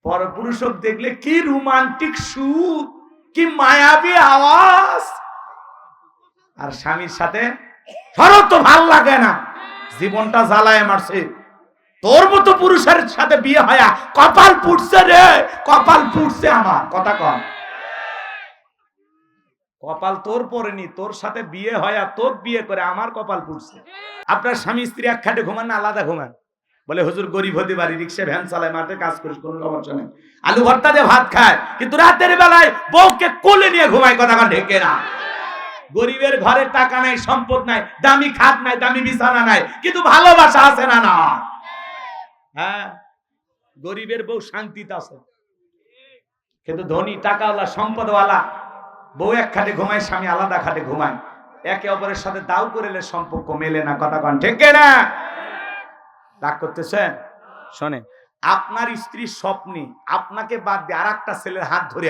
পরপুরুষক দেখলে কি রোমান্টিক সুর, কি মায়াবী আওয়াজ। আর স্বামীর সাথে ধরো তো ভাল লাগে না, জীবনটা জ্বালায় মারছে। তোর মতো পুরুষের সাথে বিয়ে হয়া কপাল পুড়ছে রে, কপাল পুড়ছে আমার। কথা কম, কপাল তোর পড়েনি, তোর সাথে বিয়ে হয়া তোর বিয়ে করে আমার কপাল পুড়ছে। আপনার স্বামী স্ত্রী এক খাটে ঘুমান না আলাদা ঘুমান? বলে হুজুর গরিব হতে পারি, রিক্সা ভ্যান চালায়, মাঠে কাজ করিস, কোনো সমস্যা নেই, আলু ভর্তা দিয়ে ভাত খায়, কিন্তু রাতের বেলায় বউকে কোলে নিয়ে ঘুমায়। কথা ঢেকে না। গরিবের ঘরে টাকা নাই, সম্পদ নাই, দামি খাট নাই, দামি বিছানা নাই, কিন্তু ভালোবাসা আছে না? না। হ্যাঁ, গরিবের বউ শান্তিতে আছে, কিন্তু ধনী টাকাওয়ালা সম্পদওয়ালা বউ এক খাটে ঘুমায়, স্বামী আলাদা খাটে ঘুমায়, একে অপরের সাথে দাও করেলে সম্পর্ক মেলে না। কথা কন ঠিক না? রাগ করতেছেন? শোনেন, আপনার স্ত্রীর স্বপ্নে আপনাকে বাদ দিয়ে আর একটা ছেলের হাত ধরে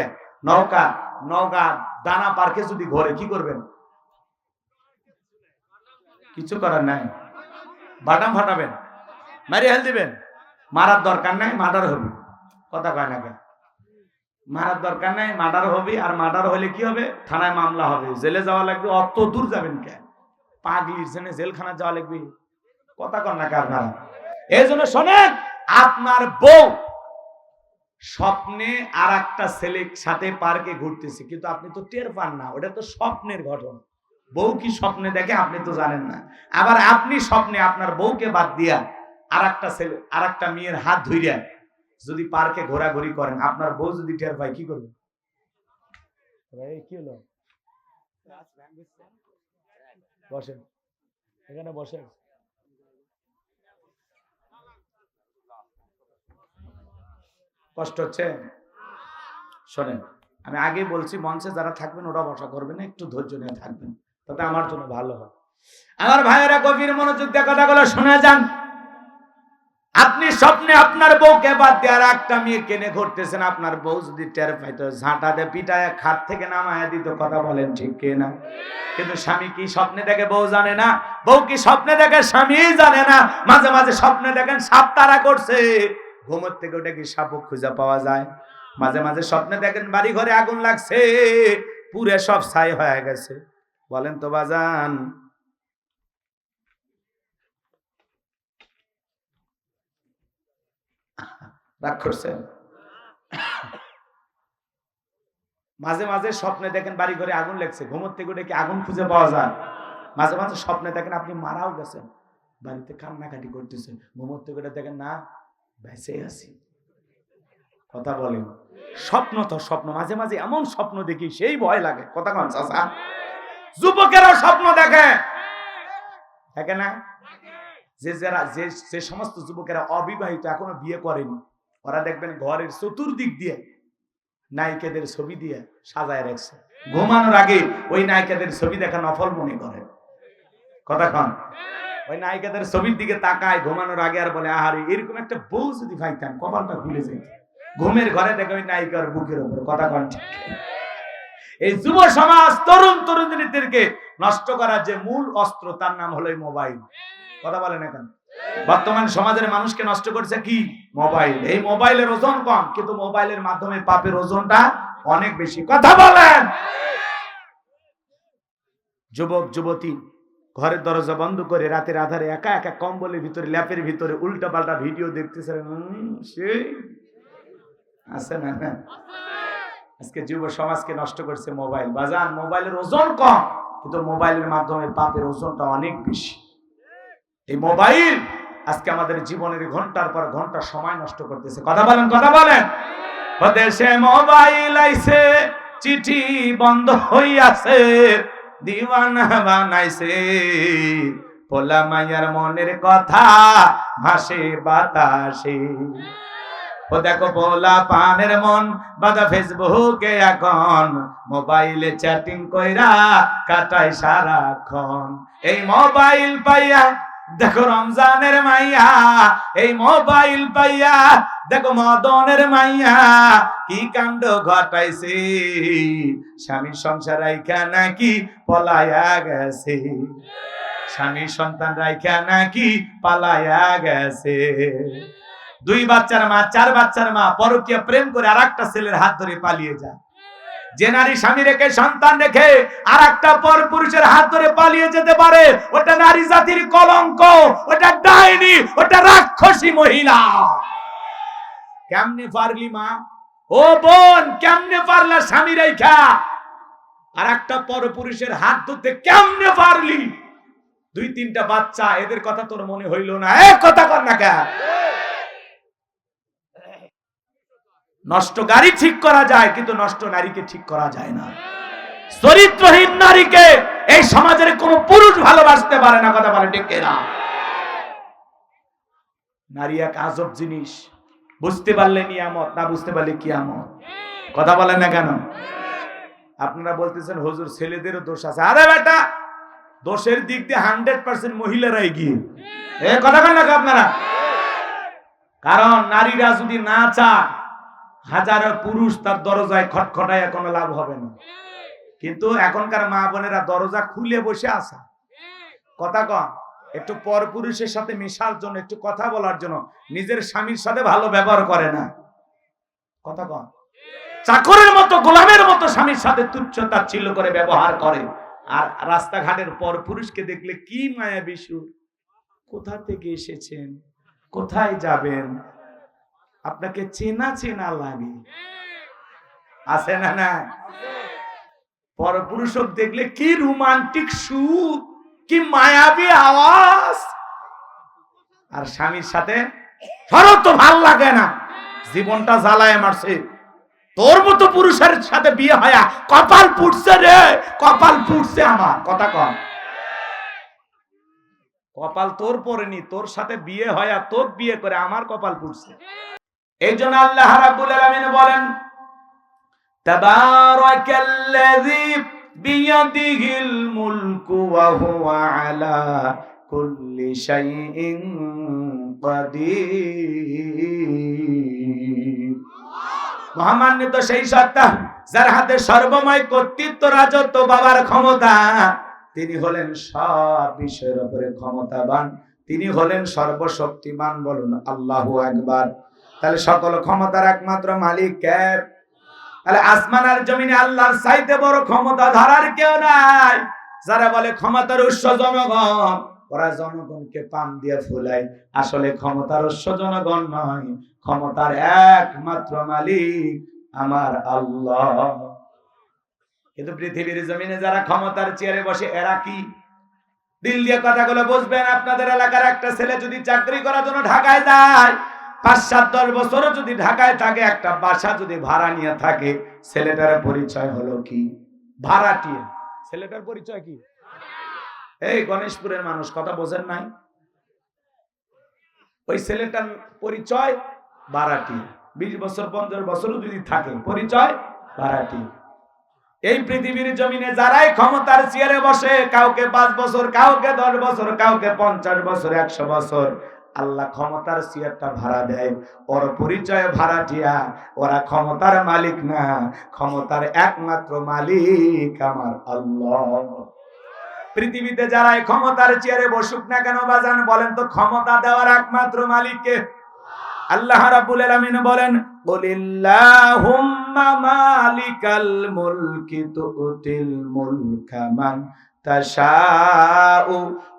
নওগাঁ দানা পার্কে যদি ঘরে, কি করবেন? কিছু করার নাই, বাটাম ফাটাবেন, মারি হেল দিবেন। মারার দরকার নাই, মার্ডার হবে। কথা কয় না কেন? মারার দরকার নাই, মার্ডার হবে। আর মার্ডার হলে কি হবে? থানায় মামলা হবে, জেলে যাওয়া লাগবে। অত দূর যাবেন কেন? পাগলির জন্য জেলখানা যাওয়া লাগবে? কথা কন না কার? এই জন্য শোনেন, আপনার বউ স্বপ্নে আর একটা ছেলের সাথে পার্কে ঘুরতেছে, কিন্তু আপনি তো টের পান না, ওটা তো স্বপ্নের ঘটনা। বউ কি স্বপ্নে দেখে আপনি তো জানেন না। আবার আপনি স্বপ্নে আপনার বউকে বাদ দিয়া আর একটা ছেলে আর একটা মেয়ের হাত ধইরা যদি পার্কে ঘোরাঘুরি করেন, আপনার বউ যদি টের পায়, কি করবে? কি হলো? বসেন, এখানে বসেন। কষ্ট হচ্ছে? শোনেন, আমি আগে বলছি, মঞ্চে যারা থাকবেন ওরা বসা করবেন, একটু ধৈর্য নিয়ে থাকবেন, তাতে আমার জন্য ভালো হয়। আমার ভাইয়েরা গভীর মনোযোগ দিয়ে কথাগুলো শুনে যান। আপনি স্বপ্নে আপনার বউকে বাদ দিয়ে আর একটা মেয়ে কেনে ঘুরতেছেন, আপনার বউ যদি টের পাইতো, ঝাঁটা দিয়ে পিটায় খাট থেকে নামায় দিত। কথা বলেন ঠিক কিনা? কিন্তু স্বামী কি স্বপ্নে দেখে বউ জানে না? বউ কি স্বপ্নে দেখে স্বামী জানে না? মাঝে মাঝে স্বপ্নে দেখেন সাপ তারা করছে, ঘুমের থেকে ওটা কি সাপ খুঁজে পাওয়া যায়? মাঝে মাঝে স্বপ্নে দেখেন বাড়ি ঘরে আগুন লাগছে, পুরে সব ছাই হয়ে গেছে। বলেন তো বাজান, রাগ করছেন? মাঝে মাঝে স্বপ্নে দেখেন বাড়ি ঘরে আগুন লাগছে, ঘুমের থেকে উঠে কি আগুন খুঁজে পাওয়া যায়? মাঝে মাঝে স্বপ্নে দেখেন আপনি মারাও গেছেন, বাড়িতে কান্নাকাটি করতেছে, ঘুমের থেকে উঠে দেখেন না, বেঁচে আছি। কথা বলেন? স্বপ্ন তো স্বপ্ন, মাঝে মাঝে এমন স্বপ্ন দেখি সেই ভয় লাগে। কথা কন চাচা? যুবকেরাও স্বপ্ন দেখে, দেখে না? যে সমস্ত যুবকেরা অবিবাহিত, এখনো বিয়ে করেনি, ওরা দেখবেন ঘরের চতুর্দিক দিয়ে নায়িকাদের ছবি দিয়ে সাজায় রাখছে। ঘুমানোর আগে ওই নায়িকাদের ছবি দেখা নফল মনে করে। কথা কন? ওই নায়িকাদের ছবির দিকে তাকায় ঘুমানোর আগে, আর বলে আহারে এরকম একটা বউ যদি পাইতাম, কপালটা খুলে যেত। ঘুমের ঘরে দেখে ওই নায়িকার বুকের উপর। কথা কন ঠিক? এই যুব সমাজ তরুণ তরুণীদেরকে নষ্ট করার যে মূল অস্ত্র, তার নাম হলো মোবাইল। কথা বলেন এখন? বর্তমান সমাজের মানুষকে নষ্ট করছে কি? মোবাইল। এই মোবাইলের ওজন কম, কিন্তু মোবাইলের মাধ্যমে পাপের ওজনটা অনেক বেশি। কথা বলেন? যুবক যুবতী ঘরের দরজা বন্ধ করে রাতের আধারে একা একা কম্বলের ভিতরে, ল্যাপের ভিতরে উল্টা পাল্টা ভিডিও দেখতেছে। সেই আছে না? আজকে যুব সমাজকে নষ্ট করছে মোবাইল। বাজান, মোবাইলের ওজন কম, কিন্তু মোবাইলের মাধ্যমে পাপের ওজনটা অনেক বেশি। এই মোবাইল আজকে আমাদের জীবনের ঘন্টার পর ঘন্টা সময় নষ্ট করতেছে। কথা বলেন? কথা বলেন? দেশে মোবাইল আইছে, চিঠি বন্ধ হইয়াছে, দিওয়ানা বানাইছে, পোলা মাইয়ার মনের কথা ভাসে বাতাসে। ও দেখো পোলা পানের মন বাদা ফেসবুকে, এখন মোবাইলে চ্যাটিং কইরা কাটায় সারাক্ষণ। এই মোবাইল পাইয়া দেখো রমজানের মাইয়া, এই মোবাইল পাইয়া দেখো মদনের মাইয়া, কি কাণ্ড ঘটাইছে, স্বামী সংসার রাইখা নাকি পলায়া গেছে, স্বামী সন্তান রাইখা নাকি পালায়া গেছে। 2 বাচ্চার মা, 4 বাচ্চার মা পরকীয়া প্রেম করে আরেকটা ছেলের হাত ধরে পালিয়ে যায়। যে নারী স্বামী রেখে সন্তান রেখে আরেকটা পর পুরুষের হাত ধরে পালিয়ে যেতে পারে, ওটা নারী জাতির কলঙ্ক, ওটা ডাইনি, ওটা রাক্ষসী মহিলা। কেমনে পারলি মা? ও বোন, কেমনে পারলা স্বামী রেখা আরেকটা পর পুরুষের হাত ধরতে? কেমনে পারলি? 2-3টা বাচ্চা, এদের কথা তোর মনে হইল না? কথা কর না কেন? নষ্ট গাড়ি ঠিক করা যায়, কিন্তু নষ্ট নারীকে ঠিক করা যায় না। চরিত্রহীন নারীকে এই সমাজের কোন পুরুষ ভালোবাসতে পারে না। কথা বলে ঠিক না? নারী এক আজব জিনিস। বুঝতে পারলে নিয়ামত, না বুঝতে পারলে কিয়ামত। কথা বলেন না কেন? আপনারা বলতেছেন হুজুর ছেলেদেরও দোষ আছে। আরে বেটা, দোষের দিক দিয়ে 100% মহিলারাই গিয়ে কথা বলেন না আপনারা? কারণ নারীরা যদি না চায়, হাজারো পুরুষ তার দরজায় খটখটায় কোনো লাভ হবে না। কিন্তু এখনকার মা বোনেরা দরজা খুলে বসে আছে। কথা কন, একটু পর পুরুষের সাথে মেশার জন্য, একটু কথা বলার জন্য নিজের স্বামীর সাথে ভালো ব্যবহার করে না। কথা কন, চাকরের মতো, গোলামের মতো স্বামীর সাথে তুচ্ছ তাচ্ছিল্য করে ব্যবহার করে। আর রাস্তাঘাটের পর পুরুষকে দেখলে কি মায়াবী সুর। কোথা থেকে এসেছেন, কোথায় যাবেন, আপনাকে চেনা চেনা লাগে। আছে না? না, পরপুরুষ দেখলে কি রোমান্টিক সুর, কি মায়াবী আওয়াজ। আর স্বামীর সাথে সরব তো ভাল লাগে না, জীবনটা জ্বালায় মারছে। তোর মতো পুরুষের সাথে বিয়ে হয়, কপাল পুড়ছে রে, কপাল পুড়ছে আমার। কথা কম, কপাল তোর পড়েনি, তোর সাথে বিয়ে হয়, তোর বিয়ে করে আমার কপাল পুড়ছে। এই জন্য আল্লাহ রাব্বুল আলামিন বলেন, তাবারাকাল্লাযী বিয়াদিহিল মুলকু ওয়া হুয়া আলা কুল্লি শাইইন কাদির। মহামান্বিত সেই সত্তা যার হাতে সর্বময় কর্তৃত্ব, রাজত্ব, বাবার ক্ষমতা। তিনি হলেন সব বিষয়ের উপরে ক্ষমতাবান, তিনি হলেন সর্বশক্তিমান। বলুন আল্লাহু আকবার। তাহলে সকল ক্ষমতার একমাত্র মালিক কে? তাহলে আসমান আর জমিনে আল্লাহর চাইতে বড় ক্ষমতা ধারার কেউ নাই। যারা বলে ক্ষমতার উৎস জনগণ, ওরা জনগণকে পান দিয়ে ফুলায়। আসলে ক্ষমতার উৎস জনগণ নয়, ক্ষমতার একমাত্র মালিক আমার আল্লাহ। কিন্তু পৃথিবীর জমিনে যারা ক্ষমতার চেয়ারে বসে, এরা কি? দিল দিয়ে কথাগুলো বুঝবেন। আপনাদের এলাকার একটা ছেলে যদি চাকরি করার জন্য ঢাকায় যায়, 5-7-10 বছরও যদি ঢাকায় থাকে, একটা বাসা যদি ভাড়া নিয়ে থাকে, ছেলেটার পরিচয় হলো কি? ভাড়াটিয়া। ছেলেটার পরিচয় কি? এই গণেশপুরের মানুষ কথা বোঝেন নাই? ওই ছেলেটার পরিচয় ভাড়াটিয়া। 20 বছর 50 বছরও যদি থাকে, পরিচয় ভাড়াটিয়া। এই পৃথিবীর জমিনে যারাই ক্ষমতার চেয়ারে বসে, কাউকে 5 বছর, কাউকে 10 বছর, কাউকে 50 বছর, 100 বছর, আল্লাহ ক্ষমতার চেয়ারটা ভাড়া দেয়। ওর পরিচয় ভাড়াটিয়া। ওরা ক্ষমতার মালিক না, ক্ষমতার একমাত্র মালিক আমার আল্লাহ। পৃথিবীতে যারাই ক্ষমতার চেয়ারে বসুক না কেন বাজান, বলেন তো ক্ষমতা দেওয়ার একমাত্র মালিককে? আল্লাহ রাব্বুল আলামিন বলেন, কুলিল্লাহুম্মা মালিকাল মুলকি তুতিল মুলকা মান তাশাউ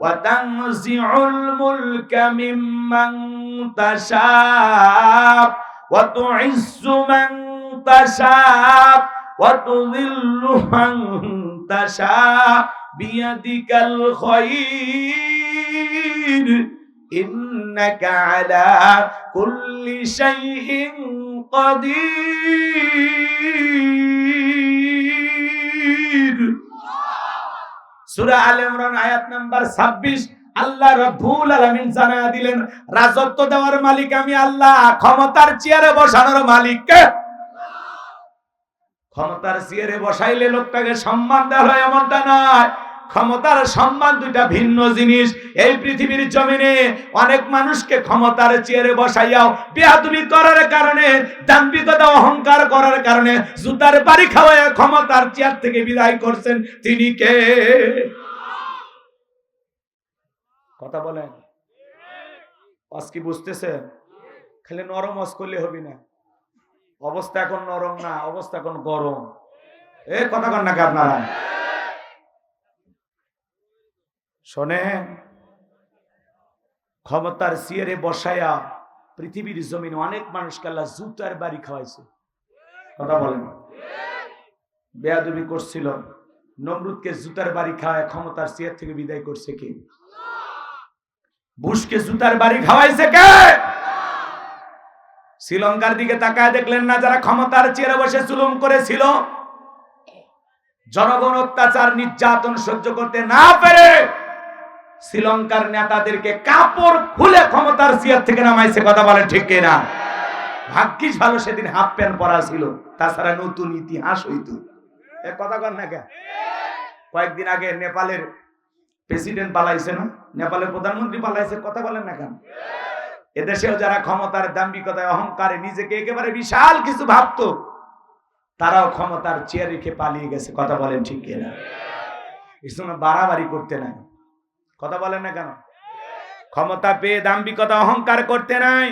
ওয়া তানজিউল মুলকা মিম্মান তাশাউ ওয়া তুইজ্জু মান তাশাউ ওয়া তুযিল্লু মান তাশাউ বিয়াদিকাল খায়র ইন্নাকা আলা কুল্লি শাইইন কাদির। সূরা আলে ইমরান আয়াত নাম্বার 26। আল্লাহ রাব্বুল আলামিন জানায়া দিলেন, রাজত্ব দেওয়ার মালিক আমি আল্লাহ, ক্ষমতার চেয়ারে বসানোর মালিক কে? ক্ষমতার চেয়ারে বসাইলে লোকটাকে সম্মান দেওয়া হয় এমনটা নয়। ক্ষমতার সম্মান দুইটা ভিন্ন জিনিস। এই পৃথিবীর জমিনে অনেক মানুষকে ক্ষমতার চেয়ারে বসাইয়াও বেয়াদবি করার কারণে, দাম্ভিকতা, অহংকার করার কারণে জুতার বাড়ি খাওয়ায় ক্ষমতার চেয়ার থেকে বিদায় করছেন। তিনি কে? কথা বলেন, আজ কি বুঝতেছেন? খালি নরম হজ করলে হবে না, অবস্থা এখন নরম না, অবস্থা এখন গরম। কথা কন নাকি আপনারা? শোনেন, ক্ষমতার চেয়ারে বসায়া পৃথিবীর জমিনে অনেক মানুষকে আল্লাহ জুতার বাড়ি খাওয়াইছে। কথা বলেন, বেয়াদবি করছিল, নমরুদকে জুতার বাড়ি খাওয়ায় ক্ষমতার চেয়ার থেকে বিদায় করছে কে? বুশকে জুতার বাড়ি খাওয়াইছে কে? শ্রীলঙ্কার দিকে তাকায় দেখলেন না, যারা ক্ষমতার চেয়ারে বসে জুলুম করেছিল, জনগণ অত্যাচার নির্যাতন সহ্য করতে না পেরে শ্রীলঙ্কার নেতাদেরকে কাপড় খুলে ক্ষমতার চেয়ার থেকে নামাইছে। কথা বলে ঠিক কিনা? ভাগ্যিস ভালো সেদিন হাফ প্যান্ট পরা ছিল, তাছাড়া নতুন ইতিহাস হইতো। কথা কন না কেন? কয়েকদিন আগে নেপালের প্রেসিডেন্ট পালাইছে না, নেপালের প্রধানমন্ত্রী পালাইছে। কথা বলেন না কেন? এদেশেও যারা ক্ষমতার দাম্ভিকতায় অহংকারে নিজেকে একেবারে বিশাল কিছু ভাবতো, তারাও ক্ষমতার চেয়ার রেখে পালিয়ে গেছে। কথা বলেন ঠিক কিনা? এই সময় বাড়াবাড়ি করতে নাই। কথা বলেন না কেন? ক্ষমতা পেয়ে দাম্ভিকতা অহংকার করতে নাই।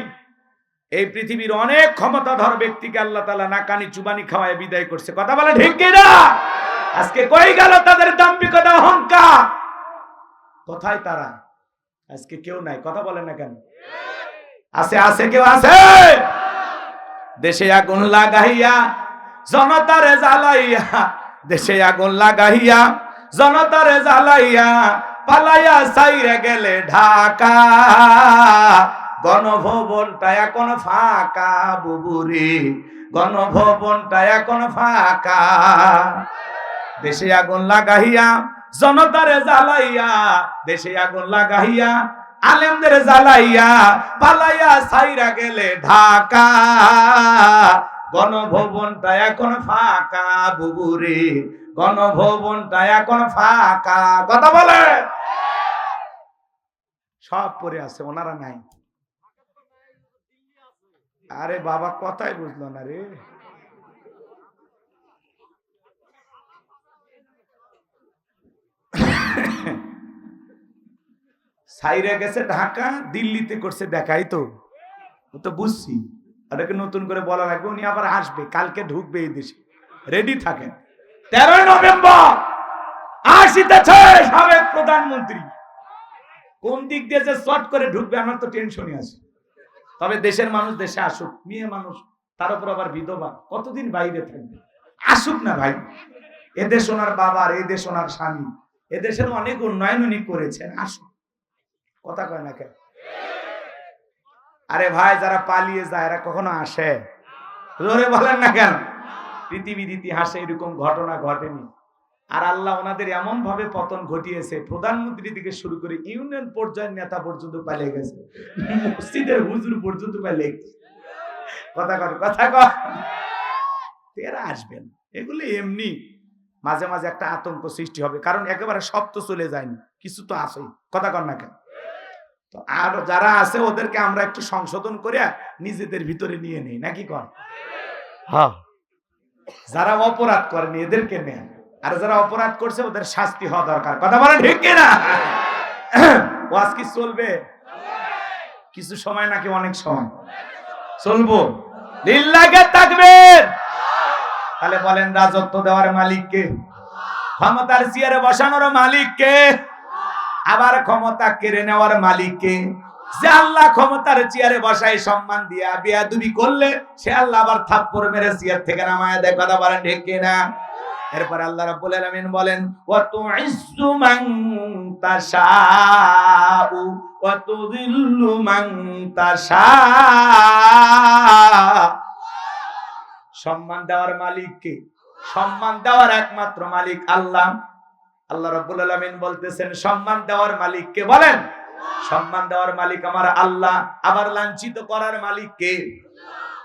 এই পৃথিবীর অনেক ক্ষমতাধর ব্যক্তিকে আল্লাহ তাআলা নাকানি চুবানি খাওয়ায় বিদায় করছে। কথা বলে ঠিক কিনা? আজকে কই গেল তাদের দাম্ভিকতা অহংকার? কোথায় তারা? আজকে কেউ নাই। কথা বলেন না কেন? আছে, আছে, কেউ আছে? দেশে আগুন লাগাইয়া জনতারে জ্বালাইয়া, দেশে আগুন লাগাইয়া জনতারে জ্বালাইয়া, পালাইয়া সাইরে গেলে ঢাকা, গণভবনটা এখন ফাঁকা বুবুরি, গণভবনটা এখন ফাঁকা। দেশে আগুন লাগাইয়া জনতারে জ্বালাইয়া, দেশে আগুন লাগাইয়া আলেমদের জ্বালাইয়া, পালাইয়া সাইরা গেলে ঢাকা, গণভবনটা এখন ফাঁকা বুবুরি, গণভবনটা এখন ফাঁকা। কথা বলে সব পরে আছে, ওনারা নাই। আরে বাবা, কথাই বুঝলো না রে। সাইরা গেছে ঢাকা, দিল্লিতে করছে দেখাই তো, ও তো বুঝছি। এটাকে নতুন করে বলা লাগবে, উনি আবার আসবে, কালকে ঢুকবে এই দেশে, রেডি থাকেন। 13 নভেম্বর আসিতেছে সাবেক প্রধানমন্ত্রী। কোন দিক দিয়ে যে শর্ট করে ঢুকবে আমার তো টেনশনই আছে। তবে দেশের মানুষ দেশে আসুক, মেয়ে মানুষ, তার উপর আবার বিধবা, কতদিন বাইরে থাকবে? আসুক না ভাই, এদেশ ওনার বাবার, এদেশ ওনার স্বামী, এদেশের অনেক উন্নয়ন উনি করেছেন, আসুক। কথা কয় না কেন? আরে ভাই, যারা পালিয়ে যায় এরা কখনো আসে? জোরে বলেন না কেন? পৃথিবীর ইতিহাসে এরকম ঘটনা ঘটেনি। আর আল্লাহ ওনাদের এমন ভাবে পতন ঘটিয়েছে, প্রধানমন্ত্রী থেকে শুরু করে ইউনিয়ন পর্যায়ের নেতা পর্যন্ত পালিয়ে গেছে, মসজিদের হুজুর পর্যন্ত পালিয়ে গেছে। কথা কর, কথা কর। এরা আসবেন, এগুলো এমনি মাঝে মাঝে একটা আতঙ্ক সৃষ্টি হবে, কারণ একেবারে সব তো চলে যায়নি, কিছু তো আসেই। কথা কর না কেন? তো আর যারা আছে ওদেরকে আমরা একটু সংশোধন করে নিজেদের ভিতরে নিয়ে নেই, নাকি কর? হ্যাঁ, যারা অপরাধ করেনি এদেরকে নেন, আর যারা অপরাধ করছে ওদের শাস্তি হওয়া দরকার। কথা বলে ঠিক কিনা? ওয়াজ কি চলবে কিছু সময় নাকি অনেক সময় চলবো? লিল্লাহে তাকবীর। তাহলে বলেন, রাজত্ব দেওয়ার মালিক কে? ক্ষমতার চেয়ারে বসানোর মালিক কে? আবার ক্ষমতা কেড়ে নেওয়ার মালিক কে? যে আল্লাহ ক্ষমতার চেয়ারে বসায় সম্মান দিয়া বেয়াদবি করলে সে আল্লাহ আবার থাপ্পড় মেরে চেয়ার থেকে নামায় দেয়। কথা বলেন ঠিক কিনা? এরপর আল্লাহ রাব্বুল আলামিন বলেন, ওয়া তুইজ্জু মান তাশাউ ওয়া তুযিল্লু মান তাশা। সম্মান দেওয়ার মালিক কে? সম্মান দেওয়ার একমাত্র মালিক আল্লাহ। আল্লাহ রাব্বুল আলামিন বলতেছেন, সম্মান দেওয়ার মালিক কে? বলেন, সম্মান দেওয়ার মালিক আমার আল্লাহ। আবার লাঞ্ছিত করার মালিক কে?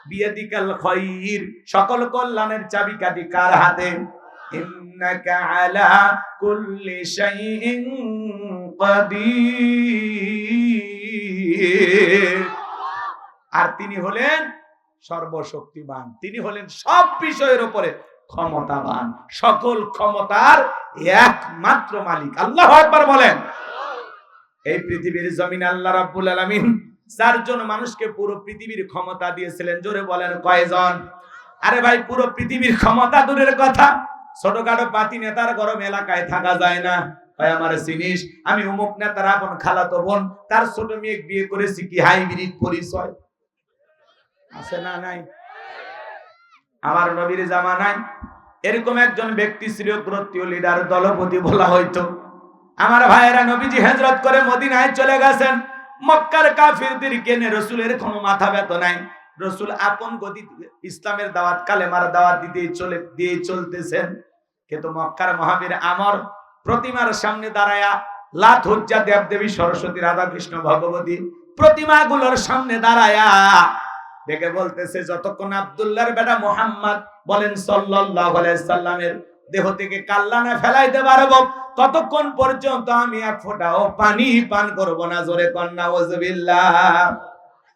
বিয়াদিকাল খায়র, সকল কল্যাণের চাবিকাঠি কার হাতে? ইন্নাকা আলা কুল্লি শাইইন কাদির। আর তিনি হলেন সর্বশক্তিমান, তিনি হলেন সব বিষয়ের উপরে ক্ষমতাবান, সকল ক্ষমতার একমাত্র মালিক। আল্লাহু আকবার বলেন। এই পৃথিবীর জমিনে আল্লাহ রাব্বুল আলামিন চারজন মানুষকে পুরো পৃথিবীর ক্ষমতা দিয়েছিলেন। জোরে বলেন কয়জন? আরে ভাই, পুরো পৃথিবীর ক্ষমতা দূরের কথা, ছোটখাটো পাতি নেতার গরম এলাকায় থাকা যায় না। ভাই আমার চিনিস, আমি অমুক নেতার আপন খালাতো বোন, তার ছোট মেয়ে বিয়ে করেছি, কি হাইব্রিড পরিচয় আছে না? নাই। আমার নবীর জামানায় এরকম একজন ব্যক্তি ছিল, গোত্রীয় লিডার, দলপতি বলা হইতো। আমার ভাইয়েরা, নবীজি হিজরত করে মদিনায় চলে গেছেন। মক্কার কাফিরদেরকে নিয়ে রাসূলের কোনো মাথা ব্যথা নাই। রাসূল আপন গতিতে ইসলামের দাওয়াত, কালেমার দাওয়াত দিয়ে চলতেছেন। কিন্তু মক্কার মহাবীর আমর প্রতিমার সামনে দাঁড়ায়া, লাত, উজ্জা, দেবদেবী, সরস্বতী, রাধা, কৃষ্ণ, ভগবতী প্রতিমাগুলোর সামনে দাঁড়ায়া দেখে বলতেছে, যতক্ষণ আব্দুল্লাহর বেটা মুহাম্মদ বলেন সাল্লাল্লাহু আলাইহি সাল্লামের দেহ থেকে কাল্লা না ফেলাইতে পারবো, ততক্ষণ পর্যন্ত আমি এক ফোঁটাও পানি পান করব না। জোরে কোন নাউযুবিল্লাহ।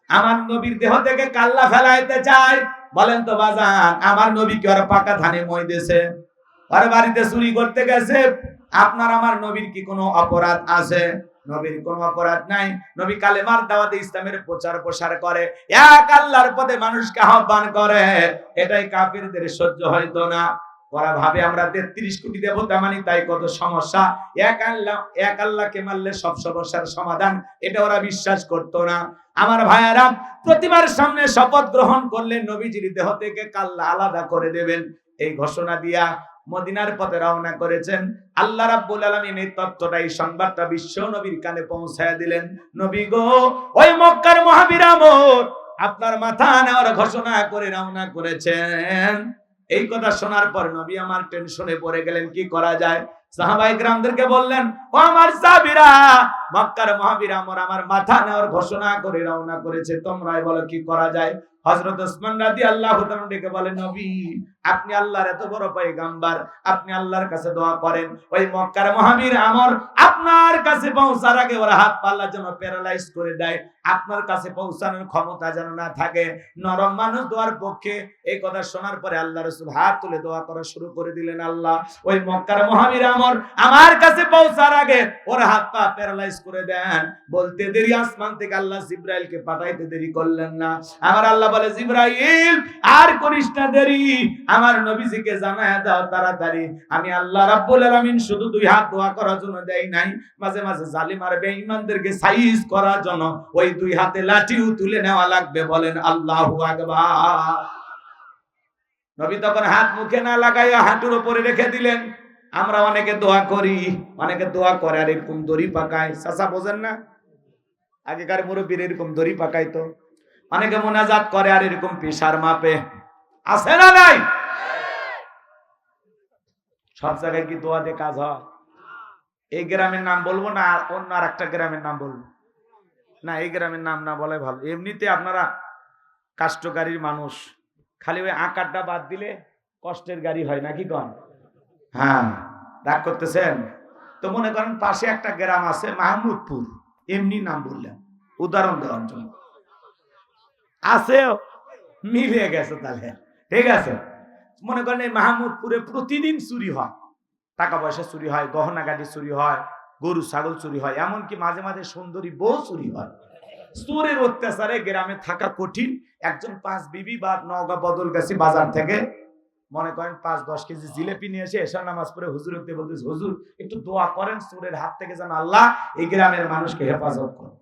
আমার নবীর দেহ থেকে কাল্লা ফেলাইতে চাই, বলেন তো বাজান, আমার নবী কি আর পাকা ধানে মই দিয়েছে? আর বাড়িতে চুরি করতে গেছে? আপনার আমার নবীর কি কোনো অপরাধ আছে? নবীর কোনো অপরাধ নাই। নবী কালেমার দাওয়াতে ইসলামের প্রচার প্রসার করে, এক আল্লাহর পথে মানুষকে আহ্বান করে। এটাই কাফিরদের সহ্য হইতো না। ওরা ভাবে আমরা 33 কোটি দেবতা মানি, তাই কত সমস্যা। এক আল্লাহকে মানলে সব সমস্যার সমাধান, এটা ওরা বিশ্বাস করতো না। আমার ভাইয়েরা, প্রতিমার সামনে শপথ গ্রহণ করলেন নবীজির দেহ থেকে কাল্লা আলাদা করে দেবেন। এই ঘোষণা দিয়া মদিনার পথে রওনা করেছেন। আল্লাহ রাব্বুল আলামিন এই তথ্যটা, এই সংবাদটা বিশ্ব নবীর কানে পৌঁছায় দিলেন। নবী গো, ওই মক্কার মহাবীর আমর আপনার মাথা নেওয়ার ঘোষণা করে রওনা করেছেন। এই কথা শোনার পর নবী আমার টেনশনে পড়ে গেলেন, কি করা যায়? সাহাবায়ে কেরামদেরকে বললেন, ও আমার সাহাবীরা, মক্কার মহাবীর আমর আমার মাথা নেওয়ার ঘোষণা করে রওনা করেছে, তোমরাই বলো কি করা যায়? হযরত ওসমান রাদিয়াল্লাহু তাআলা ডেকে বলেন, নবী, আপনি আল্লাহর এত বড় পয়গম্বর, আপনি আল্লাহর কাছে দোয়া করেন, ওই মক্কার মহাবীর আমর আপনার কাছে পৌঁছার আগে ওরা হাত পাল্লা যেন প্যারালাইজ করে দেয়, আপনার কাছে পৌঁছানোর ক্ষমতা যেন না থাকে। নরম মানুষ দোয়ার পক্ষে। এই কথা শোনার পরে আল্লাহ রাসূল হাত তুলে দোয়া করা শুরু করে দিলেন, আল্লাহ, ওই মক্কার মহাবীর আমর আমার কাছে পৌঁছার আগে ওর হাত পা প্যারালাইজ করে দেন। বলতে দেরি আসমান থেকে আল্লাহ জিবরাইলকে পাঠাইতে দেরি করলেন না। আমার আল্লাহ বলে, জিবরাইল, আর করিস না দেরি, আমার নবীজিকে জানায়া দাও তাড়াতাড়ি। আমি আল্লাহ রাব্বুল আলামিন শুধু দুই হাত দোয়া করার জন্য দেই নাই, মাঝে মাঝে জালিম আর বেঈমানদেরকে সাইজ করার জন্য ওই দুই হাতে লাঠিও তুলে নেওয়া লাগবে। বলেন আল্লাহু আকবার। নবী তখন হাত মুখে না লাগাইয়া হাঁটুর উপরে রেখে দিলেন। আমরা অনেকে দোয়া করি, অনেকে দোয়া করে আর এরকম দড়ি পাকায়। চাচা বোঝেন না, আগেকার মুরব্বীর এরকম দড়ি পাকাইতো। অনেকে মোনাজাত করে আর এরকম পেশার মাপে। আছে না নাই? সব জায়গায় কি দোয়া দিয়ে কাজ হয়? এই গ্রামের নাম বলবো না, অন্য আর একটা গ্রামের নাম বলবো না? এই গ্রামের নাম না বলে ভালো। এমনিতে আপনারা কাষ্টগাড়ির মানুষ, খালি ওই আকারটা বাদ দিলে কষ্টের গাড়ি হয় নাকি কন? হ্যাঁ, রাগ করতেছেন তো? মনে করেন পাশে একটা গ্রাম আছে মাহমুদপুর, এমনি নাম বললেন, উদাহরণ দেওয়ার জন্য। আছে, মিলে গেছে তাহলে, ঠিক আছে। মনে করেন এই মাহমুদপুরে প্রতিদিন চুরি হয়, টাকা পয়সা চুরি হয়, গহনা গাড়ি চুরি হয়, গরু ছাগল চুরি হয়, এমনকি মাঝে মাঝে সুন্দরী বউ চুরি হয়। চোরের অত্যাচারে গ্রামে থাকা কঠিন। একজন 5 বিবি বা নওগাঁ বদলগাছি বাজার থেকে মনে করেন 5-10 কেজি জিলেপি নিয়ে এসে এশার নামাজ পড়ে হুজুরকে বলতেছে, হুজুর একটু দোয়া করেন চোরের হাত থেকে যেন আল্লাহ এই গ্রামের মানুষকে হেফাজত করে।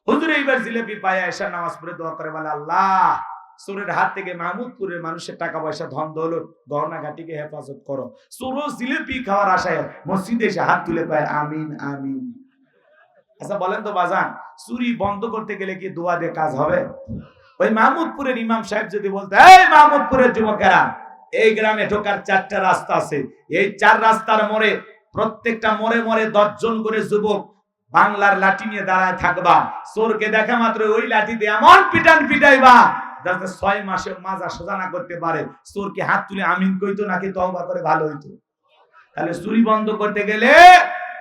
হুজুর এইবার জিলেপি পায় এশার নামাজ পড়ে দোয়া করে, বলে আল্লাহ চোরের হাত থেকে মাহমুদপুরের মানুষের টাকা পয়সা, ধন দৌলত, গহনা ঘাটিকে হেফাজত করো। চোর জিলেপি খাওয়ার আশায় মসজিদে এসে হাত তুলে পায় আমিন আমিন। আচ্ছা বলেন তো বাজান, চুরি বন্ধ করতে গেলে কি দোয়া দিয়ে কাজ হবে? ওই মাহমুদপুরের ইমাম সাহেব যদি বলতে, এই মাহমুদপুরের যুবকেরা, এই গ্রামে ঢোকার 4টা রাস্তা আছে, এই 4 রাস্তার মোড়ে, প্রত্যেকটা মোড়ে মোড়ে 10 জন করে যুবক বাংলার লাঠি নিয়ে দাঁড়ায় থাকবা, চোরকে দেখা মাত্র ওই লাঠি দিয়ে এমন পিটান পিটাইবা যাতে 6 মাসে মাজা সোজা না করতে পারে। চোরকে হাত তুলে আমিন কইতো নাকি তওবা করে ভালো হইতো? তাহলে চুরি বন্ধ করতে গেলে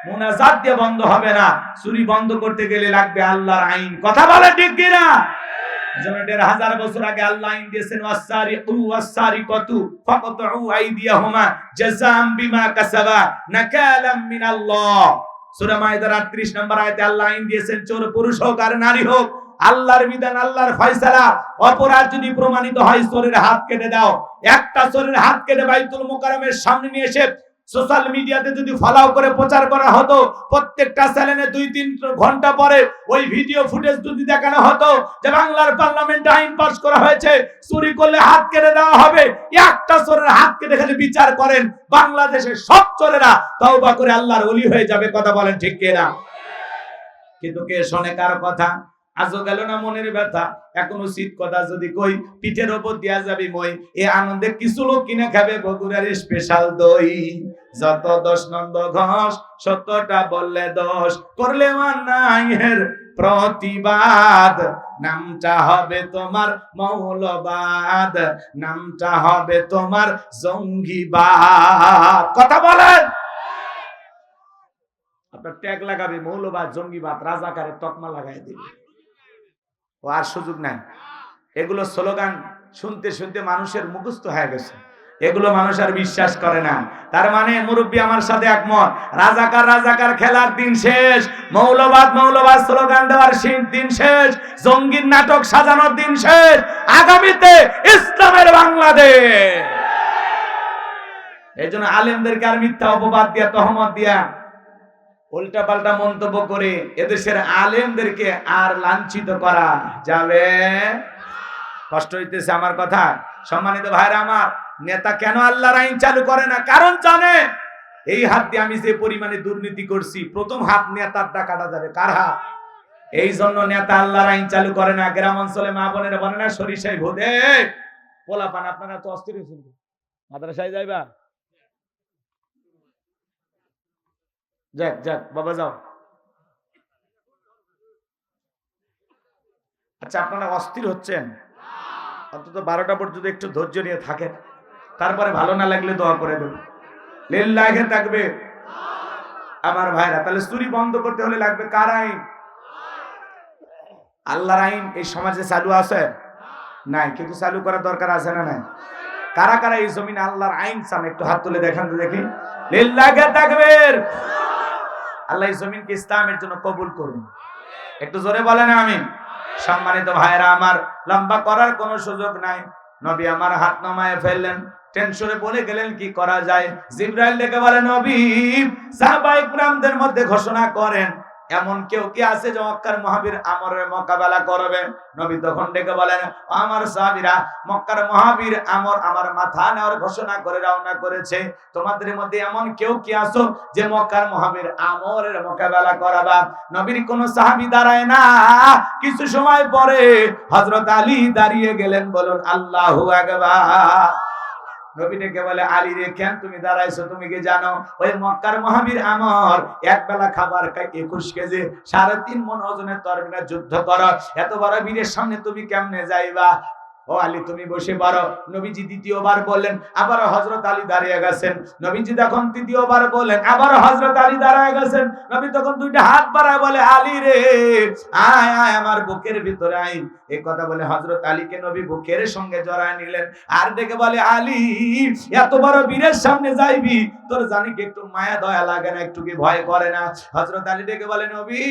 মুনাজাত দিয়ে বন্ধ হবে না, চুরি বন্ধ করতে গেলে লাগবে আল্লাহর আইন। কথা বলে ঠিক কিনা? যেন 1500 বছর আগে আল্লাহ আইন দিয়েছেন, ওয়াসারিকু ওয়াসারিকাতু ফাকতউ আইদিয়াহুমা জাযাআম বিমা কাসাবা নাকালাম মিনাল্লাহ। সূরা মাইদার 38 নম্বর আয়াতে আল্লাহ আইন দিয়েছেন, চোর পুরুষ হোক আর নারী হোক, আল্লাহর বিধান, আল্লাহর ফয়সালা। অপরাধ যদি প্রমাণিত হয় চোরের হাত কেটে দাও। একটা চোরের হাত কেটে বাইতুল মোকাররমের সামনে নিয়ে এসে সোশ্যাল মিডিয়াতে যদি ফলাও করে প্রচার করা হতো, প্রত্যেকটা চ্যানেলে 2-3 ঘন্টা পরে ওই ভিডিও ফুটেজ যদি দেখানো হতো যে বাংলার পার্লামেন্টে আইন পাস করা হয়েছে, চুরি করলে হাত কেটে দেওয়া হবে, একটা চোরের হাত কেটে খালি বিচার করেন, বাংলাদেশের সব চোরেরা তওবা করে আল্লাহর ওলি হয়ে যাবে। কথা বলেন ঠিক কিনা? কিন্তু কে শোনে কার কথা? আজও গেল না মনের ব্যথা, এখনো শীত কথা যদি কই পিঠের ওপর দিয়া যাবি মই। এ আনন্দে কিছু লোক কিনে খাবে বগুড়ার স্পেশাল দই। যত দোষ নন্দ ঘোষ, সত্যটা বললে দোষ, করলে অন্যায়ের প্রতিবাদ। নামটা হবে তোমার মৌলবাদ, নামটা হবে তোমার জঙ্গিবাদ। কথা বলেন। আপনার ট্যাগ লাগাবে মৌলবাদ, জঙ্গিবাদ, রাজাকারের তকমা লাগাই দিবে, ও আর সুযোগ নাই। এগুলো স্লোগান শুনতে শুনতে মানুষের মুখস্থ হয়ে গেছে, এগুলো মানুষ আর বিশ্বাস করে না। তার মানে মুরব্বী আমার সাথে একমত, রাজাকার রাজাকার খেলার দিন শেষ, মৌলবাদ মৌলবাদ স্লোগান দেওয়ার দিন শেষ, জঙ্গির নাটক সাজানোর দিন শেষ। আগামীতে ইসলামের বাংলাদেশ। এই জন্য আলেমদেরকে আর মিথ্যা অপবাদ দিয়া, তহমত দিয়া, উল্টা পাল্টা মন্তব্য করে এদেশের আলেমদেরকে আর লাঞ্ছিত করা যাবে। কষ্ট হইতেছে আমার কথা? সম্মানিত ভাইরা আমার, নেতা কেন আল্লাহর আইন চালু করে না? কারণ জানে এই হাত দিয়ে আমি যে পরিমাণে দুর্নীতি করছি, প্রথম হাত নেতারটা কাটা যাবে। কার হাত? এই জন্য নেতা আল্লাহর আইন চালু করে না। গ্রাম অঞ্চলে মা বোনেরা বলে না সরিষায় ভোদে পোলা পান। আপনারা তো অস্থির হয়েছেন, মাদ্রাসায় যাইবা? যাক যাক বাবা যাও। আচ্ছা, আপনারা অস্থির হচ্ছেন, অন্তত 12টা পর্যন্ত একটু ধৈর্য নিয়ে থাকেন, তারপরে ভালো না লাগলে দোয়া করে দেবেন। লিল্লাহি তাকবীর। আমার ভাইরা, তাহলে চুরি বন্ধ করতে হলে লাগবে কার আইন? আল্লাহর আইন এই সমাজে চালু আছে? নাই, কিন্তু চালু করার দরকার আছে না নাই? কারা কারা এই জমিনে আল্লাহর আইন চান একটু হাত তুলে দেখান তো দেখি। লিল্লাহি তাকবীর। আল্লাহ এই জমিনকে ইসলামের জন্য কবুল করুন। একটু জোরে বলেন আমিন। সম্মানিত ভাইরা আমার, লম্বা করার কোনো সুযোগ নাই। নবী আমার হাত নামায় ফেললেন, টেনশনে বলে গেলেন কি করা যায়। জিবরাইল ডেকে বলে, নবী সাহাবায়ে কিরামদের মধ্যে ঘোষণা করেন এমন কেউ কি আছে যে মক্কার মহাবীর আমরের মোকাবেলা করবে? নবী তখন ডেকে বলেন, আমার সাহাবীরা, মক্কার মহাবীর আমর আমার মাথা নেওয়ার ঘোষণা করে রওনা করেছে। তোমাদের মধ্যে এমন কেউ কি আছো যে মক্কার মহাবীর আমরের মোকাবেলা করাবা? নবীর কোন সাহাবী দাঁড়ায় না। কিছু সময় পরে হযরত আলী দাঁড়িয়ে গেলেন। বলুন আল্লাহু আকবার। নবী ডেকে বলে, আলী রে, কেন তুমি দাঁড়াইছো? তুমি কি জানো ওই মক্কার মহাবীর আমর এক বেলা খাবার খায় 21 কেজি, 3.5 মণ ওজনের তরবারি যুদ্ধ করো, এত বড় বীরের সামনে তুমি কেমনে যাইবা? ও আলী তুমি বসে পড়ো। নবীজি দ্বিতীয়বার বললেন, আবার হযরত আলী দাঁড়িয়ে গেছেন। নবীজি তখন তৃতীয়বার বললেন, আবার হযরত আলী দাঁড়িয়ে গেছেন। নবী তখন দুইটা হাত বাড়ায় বলে, আলী রে, আয় আয় আমার বুকের ভিতরে আয়। এই কথা বলে হযরত আলীকে নবী বুকের সঙ্গে জড়ায় নিলেন, আর ডেকে বলে, আলী এত বড় বীরের সামনে যাইবি, তোর জানি কি একটু মায়া দয়া লাগে না, একটু কি ভয় করে না? হযরত আলী ডেকে বলে, নবী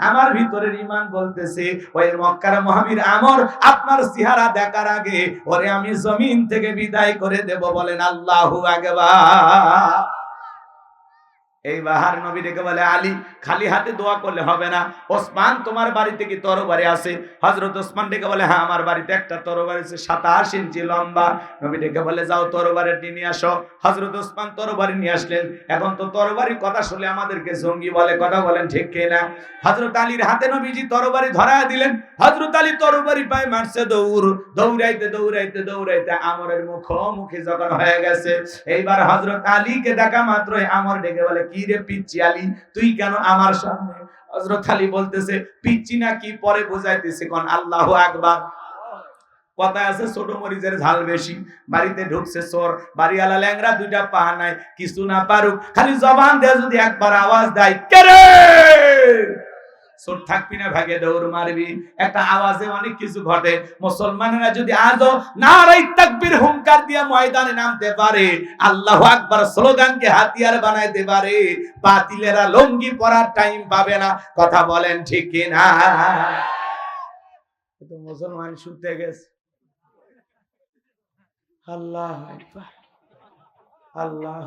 আমার ভিতরের ঈমান বলতেছে ওই মক্কার মহাবীর আমর আপনার চেহারা দেখার আগে ওরে আমি জমিন থেকে বিদায় করে দেব। বলেন আল্লাহু আকবার। এই বাহার নবী ডেকে বলে, আলী খালি হাতে দোয়া করলে হবে না। ওসমান তোমার বাড়িতে কি তরবারি আছে? হযরত ওসমান ডেকে বলে, হ্যাঁ আমার বাড়িতে একটা তরবারি আছে, 27 ইঞ্চি লম্বা। নবী ডেকে বলে, যাও তরবারিটি নিয়ে আসো। হযরত ওসমান তরবারি নিয়ে আসলেন। এখন তো তরবারির কথা শুনলে আমাদেরকে জঙ্গি বলে, কথা বলেন ঠিক কিনা? হযরত আলীর হাতে নবীজি তরবারি ধরায় দিলেন। হযরত আলী তরবারি পায় মারছে দৌড়, দৌড়াইতে দৌড়াইতে দৌড়াইতে আমরের মুখোমুখি যখন হয়ে গেছে, এইবার হযরত আলীকে দেখা মাত্রই আমর ডেকে বলে, কি রে পিচ্চি আলী, তুই কেন আমার সামনে? হযরত আলী বলতেছে, পিচ্চি না কি পরে বুঝাইতেছে, কোন আল্লাহু আকবার। কথা আছে ছোট মরিচের ঝাল বেশি। বাড়িতে ঢুকছে চোর, বাড়িওয়ালা ল্যাংরা, দুইটা পা নাই, কিছু না পারুক, খালি জবান দিয়ে যদি একবার আওয়াজ দেয়, কে রে, চোর থাকবি না, ভাগে দৌড় মারবি। একটা আওয়াজে অনেক কিছু ঘটে। মুসলমানেরা যদি আজও নারায়ে তাকবীর হুঙ্কার দিয়ে ময়দানে নামতে পারে, আল্লাহু আকবার স্লোগানকে হাতিয়ার বানাইতে পারে, বাতিলেরা লঙ্গি পরার টাইম পাবে না। কথা বলেন ঠিক কিনা? তো মুসলমান শুনতে গেছে। আল্লাহ আকবার, আল্লাহ,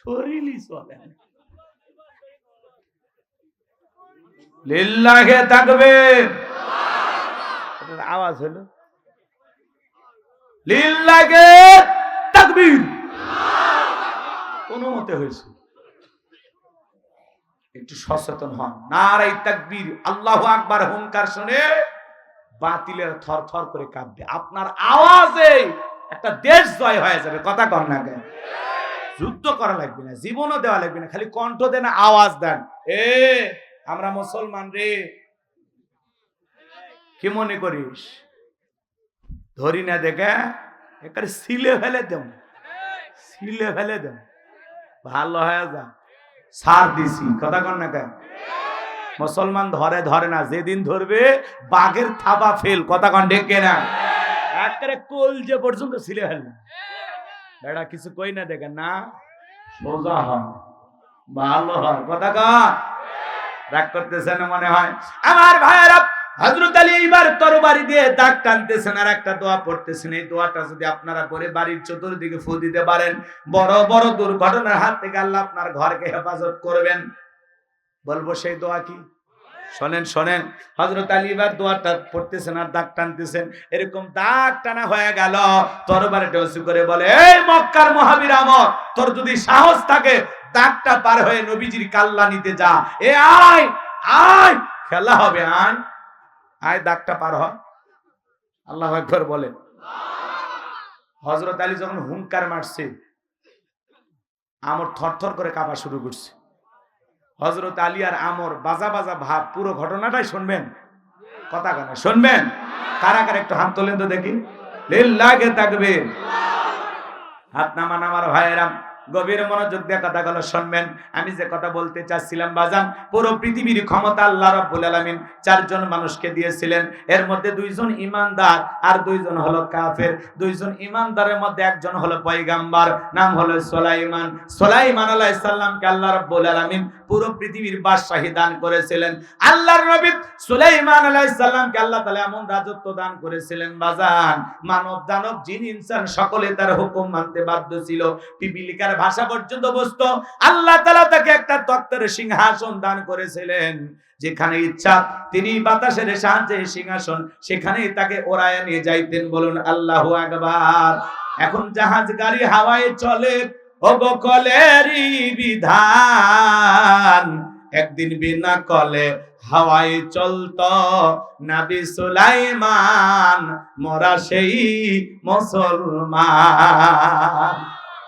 শরীরই চলে না। লিল্লাহে তাকবীর, আওয়াজ হলো লিল্লাহে তাকবীর, কোন মতে হয়েছে? একটু সচেতন হন। নারায়ে তাকবীর, আল্লাহু আকবার হুঙ্কার শুনে বাতিলের থর থর করে কাঁপবে। আপনার আওয়াজে একটা দেশ জয় হয়ে যাবে। কথা কর না কেন? যুদ্ধ করা লাগবে না, জীবনও দেওয়া লাগবে না, খালি কণ্ঠ দেন, আওয়াজ দেন, এ আমরা মুসলমান রে। কি মনে করিস ধরি না দেখে একেবারে সিলে ফেলে দেব, সিলে ফেলে দেব, ভালো হয়ে যা, সার দিছি। কথা কর না কেন? মুসলমান ধরে ধরে না, যেদিন ধরবে বাঘের থাবা ফেল। কথা কন ডেকে না, একেবারে কলজে পর্যন্ত সিলে ফেল। বেড়া কিছু কই না দেখেন না, সোজা হয়, ভালো হয়। কথা কন, রাগ করতেছেন মনে হয় আমার ভাইয়েরা। হযরত আলী এবার তরবারি দিয়ে দাগ টানতেছেন আর একটা দোয়া পড়তেছেন। এই দোয়াটা যদি আপনারা করে বাড়ির চতুর্দিকে ফু দিতে পারেন, বড় বড় দুর্ঘটনার হাত থেকে আল্লাহ আপনার ঘরকে হেফাজত করবেন। বলবো সেই দোয়া কি? শোনেন শোনেন, হযরত আলী এবার দোয়াটা পড়তেছেন আর দাগ টানতেছেন। এরকম দাগ টানা হয়ে গেল, তরবারিটা উঁচু করে বলে, এই মক্কার মহাবীর আমর, তোর যদি সাহস থাকে দাগটা পার হয়ে নবীজির কাল্লা নিতে যা। এ আয় আয়, খেলা হবে, আয় আয়, দাগটা পার হ। আল্লাহু আকবার বলে। হযরত আলী যখন হুঙ্কার মারছে, আমর থরথর করে কাঁপা শুরু করছে। হযরত আলী আর আমর বাজা বাজা ভাব। পুরো ঘটনাটাই শুনবেন, কথা কানে শুনবেন। কারা কারা একটু হাত তোলেন তো দেখি। লিল্লাহে তাকবীর, হাত নামান আমার ভাইয়েরা। গভীর মনোযোগ দিয়ে কথাগুলো শুনবেন। আমি যে কথা বলতে চাচ্ছিলাম বাজান, পুরো পৃথিবীর ক্ষমতা আল্লাহ রাব্বুল আলামিন চারজন মানুষকে দিয়েছিলেন। এর মধ্যে দুইজন ঈমানদার আর দুইজন হলো কাফের। দুইজন ঈমানদারের মধ্যে একজন হলো পয়গাম্বর, নাম হলো সুলাইমান। সুলাইমান আলাইহিস সালামকে আল্লাহ রাব্বুল আলামিন পুরো পৃথিবীর বাদশাহী দান করেছিলেন। আল্লাহর নবী সুলাইমান আলাইহিস সালামকে আল্লাহ তাআলা এমন রাজত্ব দান করেছিলেন বাজান, মানব দানব জিন ইনসান সকলে তার হুকুম মানতে বাধ্য ছিল। পিপিলিকার ভাষা পর্যন্ত বুঝতো। আল্লাহ তাআলা তাকে একটা তক্তের সিংহাসন দান করেছিলেন, যেখানে ইচ্ছা তিনি বাতাসের সাহায্যে সিংহাসন সেখানেই তাকে ওড়ায় নিয়ে যাইতেন। বলুন আল্লাহু আকবার। এখন জাহাজ গাড়ি হাওয়ায় চলে, ওগো কলেরই বিধান। একদিন বিনা কলে হাওয়ায় চলতো নবী সুলাইমান, মোরা সেই মুসলমান।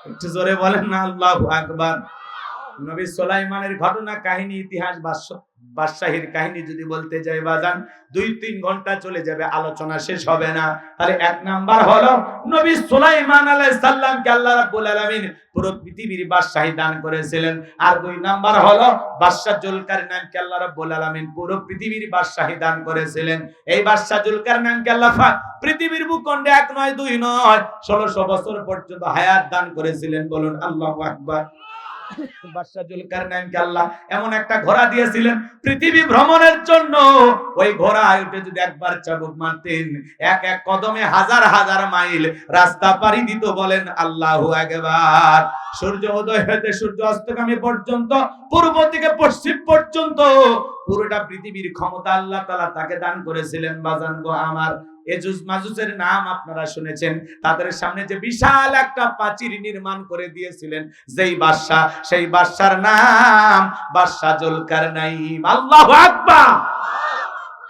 একটু জোরে বলেন না আল্লাহু আকবার। নবী সুলাইমানের ঘটনা কাহিনী, ইতিহাস, বাদশাহীর কাহিনী যদি বলতে যাই বাজান 2-3 ঘন্টা চলে যাবে, আলোচনা শেষ হবে না। তাহলে এক নাম্বার হলো নবী সুলাইমান আলাইহিস সালামকে আল্লাহ রাব্বুল আলামিন পুরো পৃথিবীর বাদশাহী দান করেছিলেন। আর 2 নাম্বার হলো বাদশা জুলকারনাইনকে আল্লাহ রাব্বুল আলামিন পুরো পৃথিবীর বাদশাহী দান করেছিলেন। এই বাদশা জুলকারনাইনকে আল্লাহ পৃথিবীর ভূখণ্ডে 1 নয় 2 নয় 1600 বছর পর্যন্ত হায়াত দান করেছিলেন। বলুন আল্লাহু আকবার। বাদশা জুলকারনাইনকে আল্লাহ এমন একটা ঘোড়া দিয়েছিলেন পৃথিবী ভ্রমণের জন্য। ওই ঘোড়ায় উঠে যদি একবার চাবুক মারতেন, এক এক কদমে হাজার হাজার মাইল রাস্তা পাড়ি দিত। বলেন আল্লাহু আকবার। সূর্য উদয় হতে সূর্য অস্তগামী পর্যন্ত, পূর্ব থেকে পশ্চিম পর্যন্ত পুরোটা পৃথিবীর ক্ষমতা আল্লাহ তাআলা তাকে দান করেছিলেন। বাজান গো আমার, এজুজ মাজুজের নাম আপনারা শুনেছেন। তাদের সামনে যে বিশাল একটা প্রাচীর নির্মাণ করে দিয়েছিলেন যেই বাদশা, সেই বাদশার নাম বাদশা জুলকারনাইন। আল্লাহু আকবার।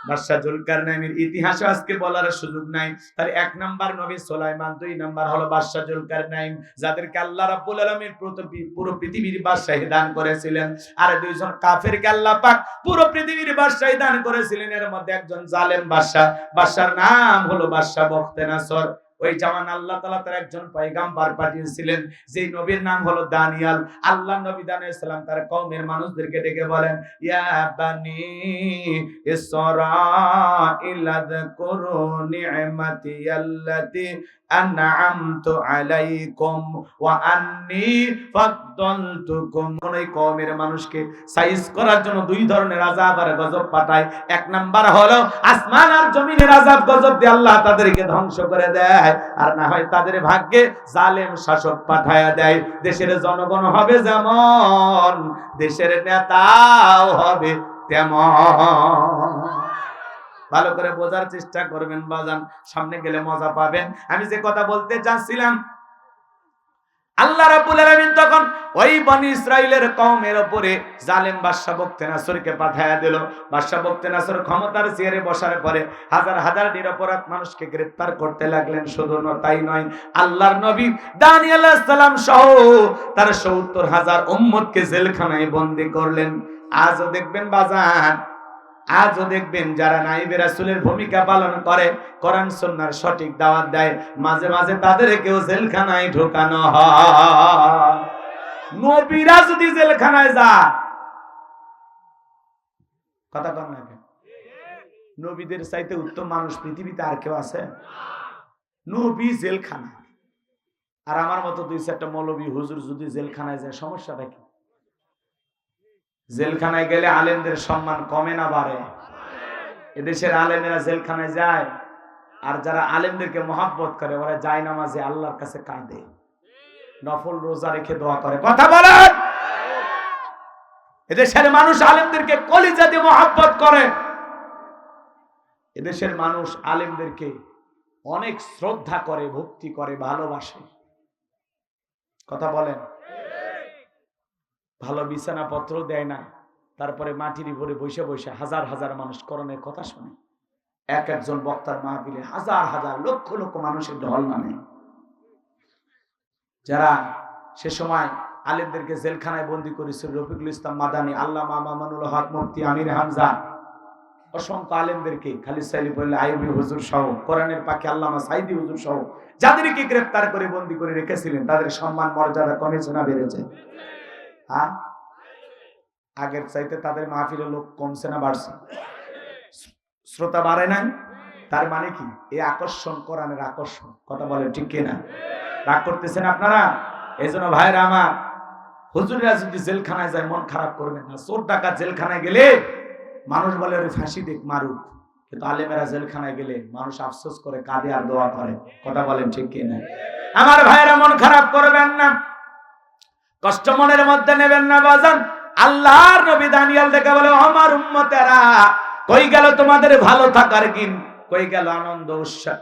বাদশা জুলকারনাইনের ইতিহাস আজকে বলার সুযোগ নাই। তার 1 নাম্বার নবী সুলাইমান, 2 নাম্বার হলো বাদশা জুলকারনাইন, যাদেরকে আল্লাহ রাব্বুল আলামিন পুরো পৃথিবীর বাদশাহী দান করেছিলেন। আর 2 জন কাফেরকে আল্লাহ পাক পুরো পৃথিবীর বাদশাহী দান করেছিলেন। এর মধ্যে একজন জালেম বাদশা, বাদশার নাম হলো বাদশা বখতে নাসর। ওই জামান আল্লাহ তাআলা তার একজন পয়গম্বর পাঠিয়েছিলেন, যেই নবীর নাম হলো দানিয়াল। আল্লাহ নবী দানিয়াল সালাম তার কওমের মানুষদেরকে ডেকে বলেন, ইয়া বানি ইসরাঈল আযকুরু নি'মাতি আল্লাতী আন'আমতু আলাইকুম ওয়া আন্নী ফাদ্দালতুকুম। ওই কওমের মানুষকে সাইজ করার জন্য দুই ধরনের আযাব আর গজব পাঠায়। এক নাম্বার হলো আসমান আর জমিনের আযাব গজব দিয়ে আল্লাহ তাদেরকে ধ্বংস করে দেয়, আর না হয় তাদের ভাগ্যে জালেম শাসক পাঠায়া দেয়। দেশের জনগণ হবে যেমন, দেশের নেতাও হবে তেমন। ভালো করে বোঝার চেষ্টা করবেন বাজান, সামনে গেলে মজা পাবেন। আমি যে কথা বলতে চাচ্ছিলাম, আল্লাহ রাব্বুল আলামিন তখন ওই বনি ইসরাইলের কওমের উপরে জালেম বাদশা বক্তেনাসরকে পাঠায়া দিল। বাদশা বক্তেনাসর ক্ষমতার চেয়ারে বসার পরে হাজার হাজার নিরপরাধ মানুষকে গ্রেফতার করতে লাগলেন। শুধু তাই নয়, আল্লাহর নবী দানিয়েল আলাইহিস সালাম সহ তার ৭০,০০০ উম্মতকে জেলখানায় বন্দী করলেন। আজও দেখবেন বাজান, আজও দেখবেন যারা নাইবে রাসূলের ভূমিকা পালন করে, কোরআন সুন্নাহর সঠিক দাওয়াত দেয়, মাঝে মাঝে তাদেরকেও জেলখানায় ঢোকানো হয়। নবীরা যদি জেলখানায় যায়, কথা কন না কেন? নবীদের চাইতে উত্তম মানুষ পৃথিবীতে আর কেউ আছে? নবী জেলখানায়, আর আমার মতো দুই চারটা মৌলবী হুজুর যদি জেলখানায় যায়, সমস্যাটা কি? জেলখানায় গেলে আলেমদের সম্মান কমে না বাড়ে? এদেশের আলেমেরা জেলখানায় যায়, আর যারা আলেমদেরকে মহাব্বত করে ওরা যায় নামাজে আল্লাহর কাছে কাঁদে, নফল রোজা রেখে দোয়া করে। কথা বলেন, এদেশের মানুষ আলেমদেরকে কলিজা দিয়ে মহাব্বত করে। এদেশের মানুষ আলেমদেরকে অনেক শ্রদ্ধা করে, ভক্তি করে, ভালোবাসে। কথা বলেন, ভালো বিছানাপত্র দেয় না, তারপরে মাটির উপরে বসে বসে হাজার হাজার মানুষ কোরআনের কথা শোনে। এক একজন বক্তার মাহফিলে হাজার হাজার লক্ষ লক্ষ মানুষের ঢল নামে। যারা সে সময় আলেমদেরকে জেলখানায় বন্দী করেছিল, রফিকুল ইসলাম মাদানী, আল্লামা মামুনুল হক মুফতি, আমির হামজা, অসংখ্য আলেমদেরকে, খালিদ সাইলিফ আইয়ুবী হুজুর সহ, কোরআনের পাখি আল্লামা সাইদি হুজুর সহ যাদেরকে গ্রেফতার করে বন্দী করে রেখেছিলেন, তাদের সম্মান মর্যাদা কমেছে না বেড়েছে? হ্যাঁ, আগের চাইতে তাদের মাহফিলের লোক কমছে না বাড়ছে? শ্রোতা বাড়ে নাই? তার মানে কি? এই আকর্ষণ কোরআনের আকর্ষণ। কথা বলে ঠিক কিনা? রাগ করতেছেন আপনারা? এই জন্য ভাইরা আমার, হুজুরেরা যদি জেলখানায় যায় মন খারাপ করবেন না। চোর ডাকাত জেলখানায় গেলে মানুষ বলে ওরে ফাঁসি দিক, মারুক, কিন্তু আলেমেরা জেলখানায় গেলে মানুষ আফসোস করে, কাঁদে আর দোয়া করে। কথা বলেন ঠিক কিনা? আমার ভাইরা মন খারাপ করবেন না, কষ্ট মনের মধ্যে নেবেন না বাজান। আল্লাহর নবী দানিয়েল দেখে বলে, আমার উম্মতেরা, কই গেল তোমাদের ভালো থাকার দিন? কই গেল আনন্দ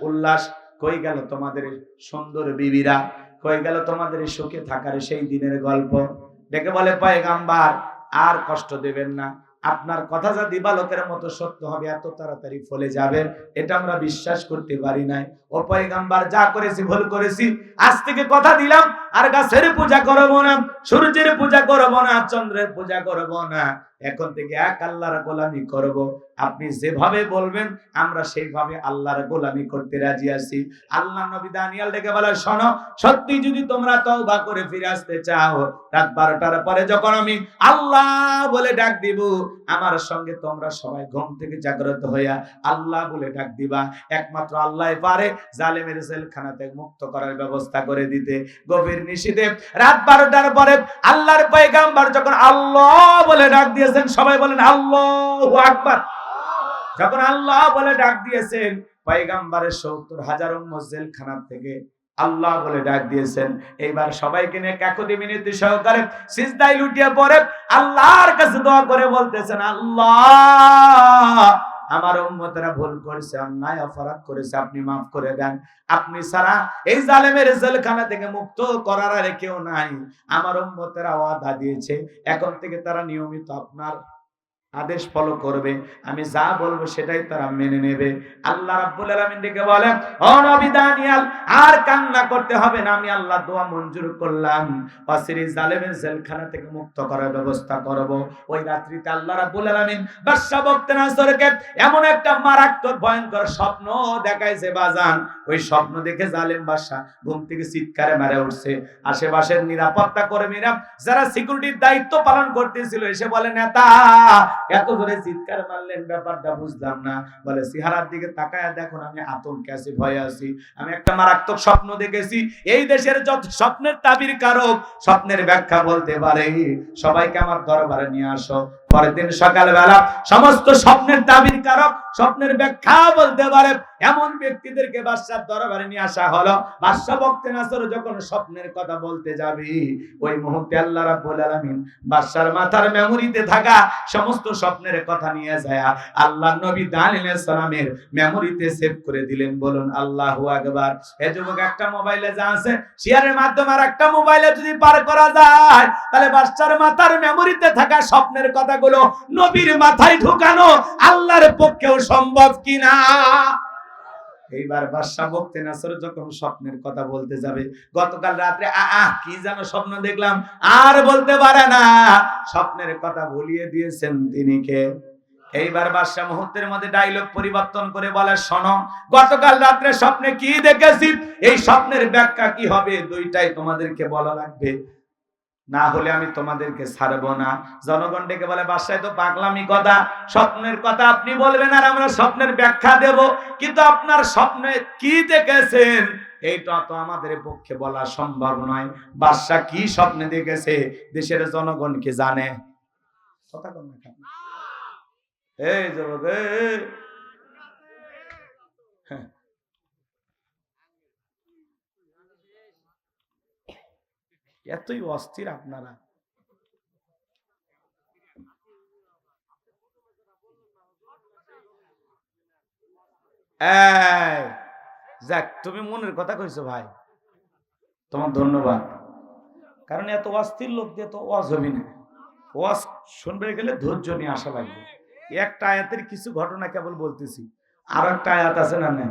উল্লাস? কই গেল তোমাদের সুন্দর বিবিরা? কই গেল তোমাদের সুখে থাকার সেই দিনের গল্প? দেখে বলে, পয়গম্বর আর কষ্ট দেবেন না, আপনার কথা যা দিবালোকের মতো সত্য হবে, এত তাড়াতাড়ি ফলে যাবে, এটা আমরা বিশ্বাস করতে পারি নাই। ও পয়গম্বর, যা করেছি ভুল করেছি, আজ থেকে কথা দিলাম আর গাছের পূজা করব না, সূর্যের পূজা করব না, চন্দ্রের পূজা করব না, এখন থেকে এক আল্লাহর গোলামি করব। আপনি যেভাবে বলবেন আমরা সেইভাবে আল্লাহর গোলামি করতে রাজি আছি। আল্লাহ নবী দানিয়েল ডেকে বলে, শোনো, সত্যি যদি তোমরা তওবা করে ফিরে আসতে চাও, রাত 12টার পরে যখন আমি আল্লাহ বলে ডাক দিব, আমার সঙ্গে তোমরা সবাই ঘুম থেকে জাগ্রত হইয়া আল্লাহ বলে ডাক দিবা। একমাত্র আল্লাহই পারে জালেমের জেলখানা থেকে মুক্ত করার ব্যবস্থা করে দিতে। গভীর নিশীথে রাত 12টার পরে আল্লাহর পয়গম্বর যখন আল্লাহ বলে ডাক দিয়েছেন, সবাই বলেন আল্লাহু আকবার। যখন আল্লাহ বলে ডাক দিয়েছেন, পয়গম্বরের ৭০,০০০ উম্মত জেলখানা থেকে আল্লাহ বলে ডাক দিয়েছেন। এইবার সবাইকে নিয়ে কাকুতি মিনতি সহকারে সিজদায় লুটিয়ে পড়ে আল্লাহর কাছে দোয়া করে বলতেছেন, আল্লাহ, আমার উম্মতেরা ভুল করেছে, অন্যায় অপরাধ করেছে, আপনি মাফ করে দেন। আপনি ছাড়া এই জালেমের জেলখানা থেকে মুক্ত করার আর কেউ নাই। আমার উম্মতেরা ওয়াদা দিয়েছে, এখন থেকে তারা নিয়মিত আপনার আদেশ ফলো করবে, আমি যা বলবো সেটাই তারা মেনে নেবে। আল্লাহ রাব্বুল আলামিন ডেকে বলেন, ও নবী দানিয়েল, আর কান্না করতে হবে না, আমি আল্লাহ দোয়া মঞ্জুর করলাম, অসিরি জালেমের জেলখানা থেকে মুক্ত করার ব্যবস্থা করব। ওই রাত্রিতে আল্লাহ রাব্বুল আলামিন বাদশা বখতিয়ানসরকে এমন একটা মারাত্মক ভয়ঙ্কর স্বপ্ন দেখাইছে বাজান। ওই স্বপ্ন দেখে জালেম বাদশা ঘুম থেকে চিৎকারে মেরে উঠছে। আশেপাশের নিরাপত্তা কর্মীরা যারা সিকিউরিটির দায়িত্ব পালন করতেছিল এসে বলে, নেতা এত জোরে চিৎকার মারলেন, ব্যাপারটা বুঝলাম না। বলে, চেহারার দিকে তাকায়া দেখুন, আমি আতঙ্কে আছি, ভয়ে আছি, আমি একটা মারাত্মক স্বপ্ন দেখেছি। এই দেশের যত স্বপ্নের তাবির কারক, স্বপ্নের ব্যাখ্যা বলতে পারে, সবাইকে আমার দরবারে নিয়ে আসো। পরের দিন সকালবেলা সমস্ত স্বপ্নের তাবির কারক, স্বপ্নের ব্যাখ্যা বলতে পারে এমন ব্যক্তিদেরকে বাদশার দরবারে নিয়ে আসা হলো। বাদশা বখতিয়ানসর যখন স্বপ্নের কথা বলতে যাবে, ওই মুহূর্তে আল্লাহ রাব্বুল আলামিন বাদশার মাথার মেমোরিতে থাকা সমস্ত স্বপ্নের কথা নিয়ে যায় আল্লাহর নবী দানিয়েল আলাইহিস সালামের মেমোরিতে সেভ করে দিলেন। বলুন আল্লাহু আকবার। এই যুবক, একটা মোবাইলে যা আছে শেয়ারের মাধ্যমে আর একটা মোবাইলে যদি পার করা যায়, তাহলে বাদশার মাথার মেমোরিতে থাকা স্বপ্নের কথাগুলো নবীর মাথায় ঢোকানো আল্লাহর পক্ষেও সম্ভব কিনা? এইবার বাদশা বখতিয়ানসর যখন স্বপ্নের কথা বলতে যাবে, গতকাল রাত্রে কি যেন স্বপ্ন দেখলাম আর বলতে পারে না, স্বপ্নের কথা ভুলিয়ে দিয়েছেন তিনি কে? এইবার বাদশা মুহূর্তের মধ্যে ডায়লগ পরিবর্তন করে বলে, শোনো, গতকাল রাত্রে স্বপ্নে কি দেখেছি, এই স্বপ্নের ব্যাখ্যা কি হবে, দুইটাই তোমাদেরকে বলা লাগবে, না হলে আমি তোমাদেরকে ছাড়বো না। জনগণ ডেকে বলে, বাদশাহ তো পাগলামি কথা, স্বপ্নের কথা আপনি বলবেন আর আমরা স্বপ্নের ব্যাখ্যা দেব, কিন্তু আপনার স্বপ্নে কি দেখেছেন এইটা তো আমাদের পক্ষে বলা সম্ভব নয়। বাদশাহ কি স্বপ্নে দেখেছে দেশের জনগণ কি জানে? কথা কম না কেন? এই যুবক, এতই অস্থির আপনারা। যাক, তুমি মনের কথা কইছো ভাই, তোমার ধন্যবাদ। কারণ এত অস্থির লোক দিয়ে তো ওয়াজ হবে না। ওয়াজ শুনবে গেলে ধৈর্য নিয়ে আসা লাগবে। একটা আয়াতের কিছু ঘটনা কেবল বলতেছি, আর একটা আয়াত আছে না, না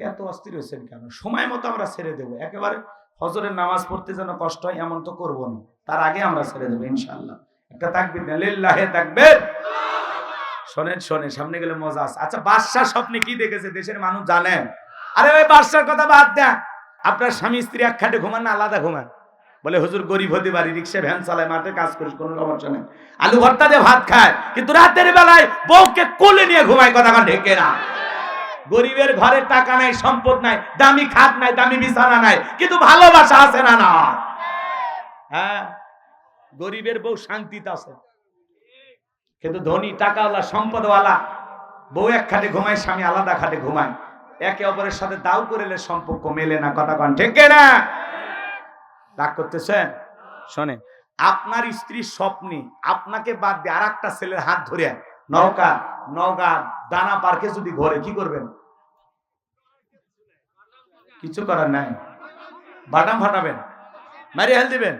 এত অস্থির হয়েছেন কেন? সময় মতো আমরা ছেড়ে দেবো, একেবারে ফজরের নামাজ পড়তে যেন কষ্ট হয় এমন তো করবো না, তার আগে আমরা ছেড়ে দেবো ইনশাআল্লাহ। একটা তাকবীর দেন, লিল্লাহি তাকবীর। শোনেন শোনেন, সামনে গেলে মজা আছে। আচ্ছা, বাদশা স্বপ্নে কি দেখেছে দেশের মানুষ জানেন? আরে ওই বাদশার কথা বাদ দেন, আপনার স্বামী স্ত্রী এক খাটে ঘুমান না আলাদা ঘুমান? বলে, হুজুর গরিব হতে পারি, রিক্সা ভ্যান চালায়, মাঠে কাজ করিস, কোনো সমস্যা নেই, আলু ভর্তা দিয়ে ভাত খায়, কিন্তু রাতের বেলায় বউকে কোলে নিয়ে ঘুমায়। কথা কান ঢেকে না? গরিবের ঘরে টাকা নাই, সম্পদ নাই, দামি খাট নাই, দামি বিছানা নাই, কিন্তু ভালোবাসা আছে না? না, হ্যাঁ, গরিবের বউ শান্তিতে আছে, কিন্তু ধনী টাকাওয়ালা সম্পদওয়ালা বউ এক খাটে ঘুমায়, স্বামী আলাদা খাটে ঘুমায়, একে অপরের সাথে দাও করেলে সম্পর্ক মেলে না। কথা কন ঠিক না? রাগ করতেছেন? শোনেন, আপনার স্ত্রীর স্বপ্নে আপনাকে বাদ দিয়ে আর একটা ছেলের হাত ধরে নওগাঁ দানা পার্কে যদি ঘরে, কি করবেন? কিছু করার নাই, বাটাম ফাটাবেন, মারি হেল দিবেন।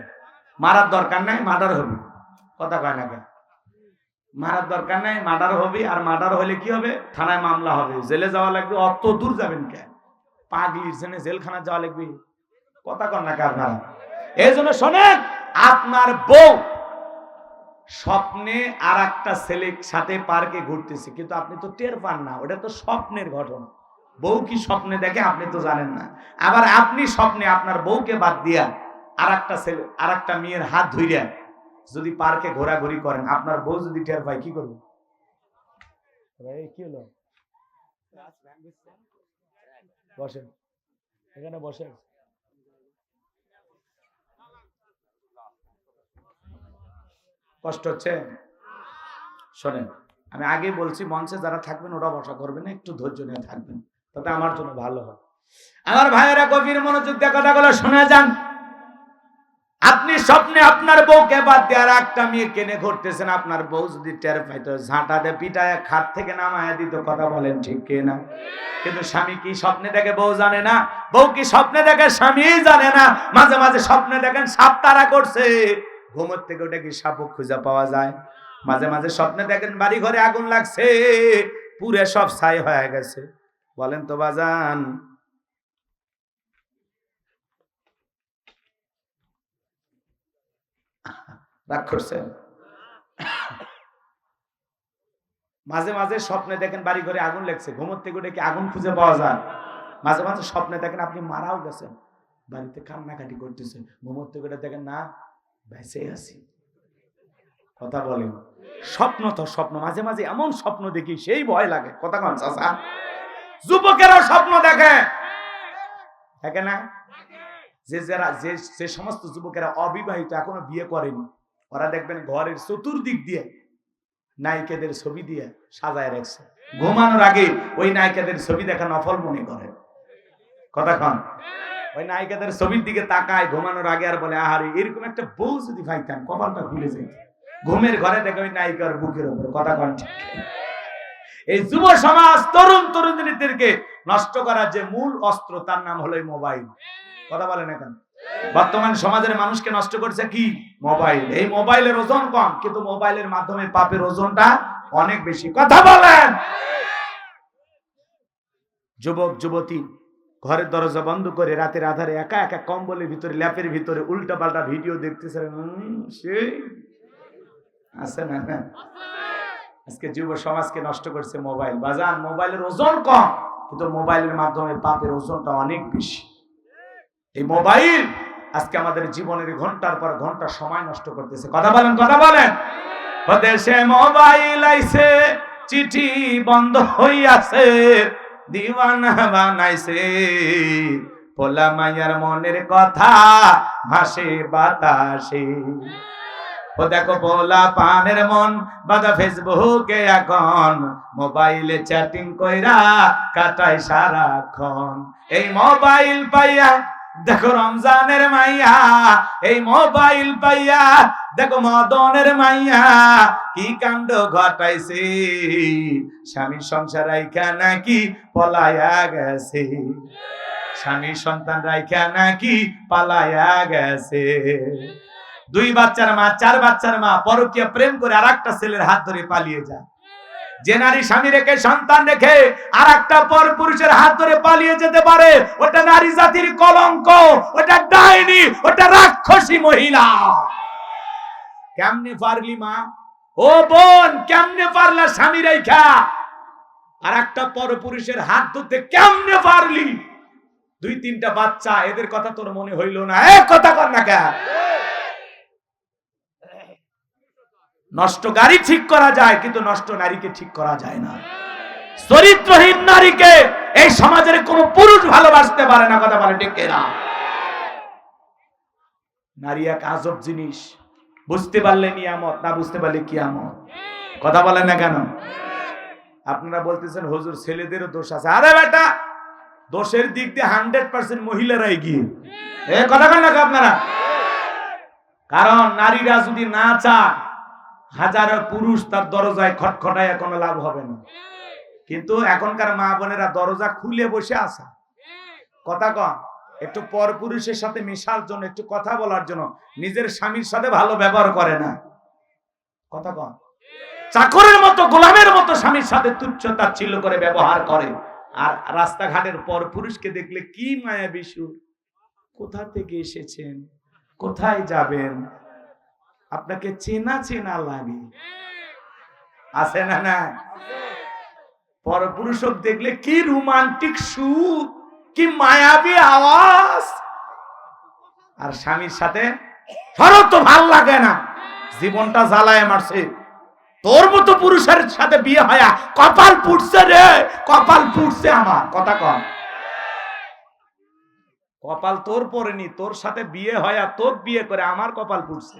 মারার দরকার নাই, মার্ডার হবে। কথা কয় না কেন? মারার দরকার নাই, মার্ডার হবে। আর মার্ডার হলে কি হবে? থানায় মামলা হবে, জেলে যাওয়া লাগবে। অত দূর যাবেন কেন? পাগলির জন্য জেলখানা যাওয়া লাগবে। কথা কন না কার? এই জন্য শোনেন, আপনার বউ স্বপ্নে আর একটা ছেলের সাথে পার্কে ঘুরতেছে, কিন্তু আপনি তো টের পান না, ওটা তো স্বপ্নের ঘটনা। বউ কি স্বপ্নে দেখে আপনি তো জানেন না। আবার আপনি স্বপ্নে আপনার বউকে বাদ দিয়া আর একটা ছেলে আর একটা মেয়ের হাত ধইরা যদি পার্কে ঘোরাঘুরি করেন, আপনার বউ যদি টের পায়, কি করবো? কি হলো? বসেন, এখানে বসেন। কষ্ট হচ্ছে? শোনেন, আমি আগে বলছি, মঞ্চে যারা থাকবেন ওরা বসা করবেন, একটু ধৈর্য নিয়ে থাকবেন, তাতে আমার জন্য ভালো হয়। আমার ভাইয়েরা, গভীর মনোযোগ দিয়ে কথাগুলো শুনে যান। আপনি স্বপ্নে আপনার বউকে বাদ দিয়ে আর একটা মেয়ে কেনে ঘুরতেছেন, আপনার বউ যদি টের পাইতো, ঝাঁটা দিয়ে পিটায় খাট থেকে নামায় দিত। কথা বলেন ঠিক কিনা? কিন্তু স্বামী কি স্বপ্নে দেখে বউ জানে না? বউ কি স্বপ্নে দেখে স্বামী জানে না? মাঝে মাঝে স্বপ্নে দেখেন সাপ তারা করছে, ঘুমোর থেকে ওটা কি সাপও খুঁজে পাওয়া যায়? মাঝে মাঝে স্বপ্নে দেখেন বাড়ি ঘরে আগুন লাগছে, পুরে সব ছাই হয়ে গেছে। বলেন তো বাজান, রাগ করছেন? মাঝে মাঝে স্বপ্নে দেখেন বাড়ি ঘরে আগুন লাগছে, ঘুমোর থেকে উঠে কি আগুন খুঁজে পাওয়া যায়? মাঝে মাঝে স্বপ্নে দেখেন আপনি মারাও গেছেন, বাড়িতে কান্নাকাটি করতেছে, ঘুমোর থেকে উঠে দেখেন না বেঁচে আছি। কথা বলেন, স্বপ্ন তো স্বপ্ন, মাঝে মাঝে এমন স্বপ্ন দেখি সেই ভয় লাগে। কথা কন চাচা? যুবকেরাও স্বপ্ন দেখে, দেখে না? যে সমস্ত যুবকেরা অবিবাহিত এখনো বিয়ে করেনি, ওরা দেখবেন ঘরের চতুর্দিক দিয়ে নায়িকাদের ছবি দিয়ে সাজায় রাখছে, ঘুমানোর আগে ওই নায়িকাদের ছবি দেখা নফল মনে করে। কথা কন? ওই নায়িকাদের ছবির দিকে তাকায় ঘুমানোর আগে আর বলে আহারে এরকম একটা বউ যদি পাইতাম কপালটা খুলে যেত। ঘুমের ঘরে দেখে ওই নায়িকার বুকের উপর। কথা কন? এই যুব সমাজ তরুণ তরুণীদেরকে নষ্ট করার যে মূল অস্ত্র তার নাম হলো মোবাইল। কথা বলেন এখন? বর্তমান সমাজের মানুষকে নষ্ট করছে কি? মোবাইল। এই মোবাইলের ওজন কম, কিন্তু মোবাইলের মাধ্যমে পাপের ওজনটা অনেক বেশি। কথা বলেন? যুবক যুবতী ঘরের দরজা বন্ধ করে রাতের আধারে একা একা কম্বলের ভিতরে ল্যাপের ভিতরে উল্টা পাল্টা ভিডিও দেখতেছে। সেই আছে না? আজকে যুব সমাজকে নষ্ট করছে মোবাইল। বাজান, মোবাইলের ওজন কম, কিন্তু মোবাইলের মাধ্যমে পাপের ওজনটা অনেক বেশি। এই মোবাইল আজকে আমাদের জীবনের ঘন্টার পর ঘন্টা সময় নষ্ট করতেছে। কথা বলেন? কথা বলেন? দেশে মোবাইল আইছে, চিঠি বন্ধ হইয়াছে, দিওয়ানা বানাইছে, পোলা মাইয়ার মনের কথা ভাসে বাতাসে। ও দেখো পোলা পানের মন বাদা ফেসবুকে এখন, মোবাইলে চ্যাটিং কইরা কাটায় সারাক্ষণ। এই মোবাইল পাইয়া দেখো রমজানের মাইয়া, এই মোবাইল পাইয়া দেখো মদনের মাইয়া কি কাণ্ড ঘটাইছে, স্বামীর সংসার রাইখা নাকি পলায়া গেছে, স্বামীর সন্তান রাইখা নাকি পালায়া গেছে। 2 বাচ্চার মা, 4 বাচ্চার মা পরকীয়া প্রেম করে আরেকটা ছেলের হাত ধরে পালিয়ে যায়। যে নারী স্বামী রেখে সন্তান রেখে আর একটা পর পুরুষের হাত ধরে পালিয়ে যেতে পারে, ওটা নারী জাতির কলঙ্ক, ওটা ডাইনি, ওটা রাক্ষসী মহিলা। কেমনে পারলি মা? ও বোন, কেমনে পারলা স্বামী রেখা আর একটা পর পুরুষের হাত ধরতে? কেমনে পারলি? 2-3টা বাচ্চা, এদের কথা তোর মনে হইল না? কথা কর না কেন? নষ্ট গাড়ি ঠিক করা যায়, কিন্তু নষ্ট নারীকে ঠিক করা যায় না। চরিত্রহীন নারীকে এই সমাজের কোন পুরুষ ভালোবাসতে পারে না। কথা বলে ঠিক না? নারী এক আজব জিনিস, বুঝতে পারলে নিয়ামত, না বুঝতে পারলে কিয়ামত। কথা বলেন না কেন? আপনারা বলতেছেন হুজুর ছেলেদেরও দোষ আছে। আরে বেটা, দোষের দিক দিয়ে 100% মহিলারাই গিয়ে। কথা বলেন না আপনারা? কারণ নারীরা যদি না চায়, হাজারো পুরুষ তার দরজায় খটখটায় কোনো লাভ হবে না। কিন্তু এখনকার মা বোনেরা দরজা খুলে বসে আছে। কথা কন? একটু পর পুরুষের সাথে মেশার জন্য, একটু কথা বলার জন্য নিজের স্বামীর সাথে ভালো ব্যবহার করে না। কথা কন? চাকরের মতো, গোলামের মতো স্বামীর সাথে তুচ্ছ তাচ্ছিল্য করে ব্যবহার করে। আর রাস্তাঘাটের পর পুরুষকে দেখলে কি মায়াবী সুর, কোথা থেকে এসেছেন, কোথায় যাবেন, আপনাকে চেনা চেনা লাগে। আছে না? না? পরপুরুষক দেখলে কি রোমান্টিক সুর, কি মায়াবী আওয়াজ। আর স্বামীর সাথে শরৎ তো ভাল লাগে না, জীবনটা জ্বালায় মারছে। তোর মতো পুরুষের সাথে বিয়ে হয়া কপাল পুড়ছে রে, কপাল পুড়ছে আমার। কথা কন? কপাল তোর পড়েনি, তোর সাথে বিয়ে হয়া তোর বিয়ে করে আমার কপাল পুড়ছে।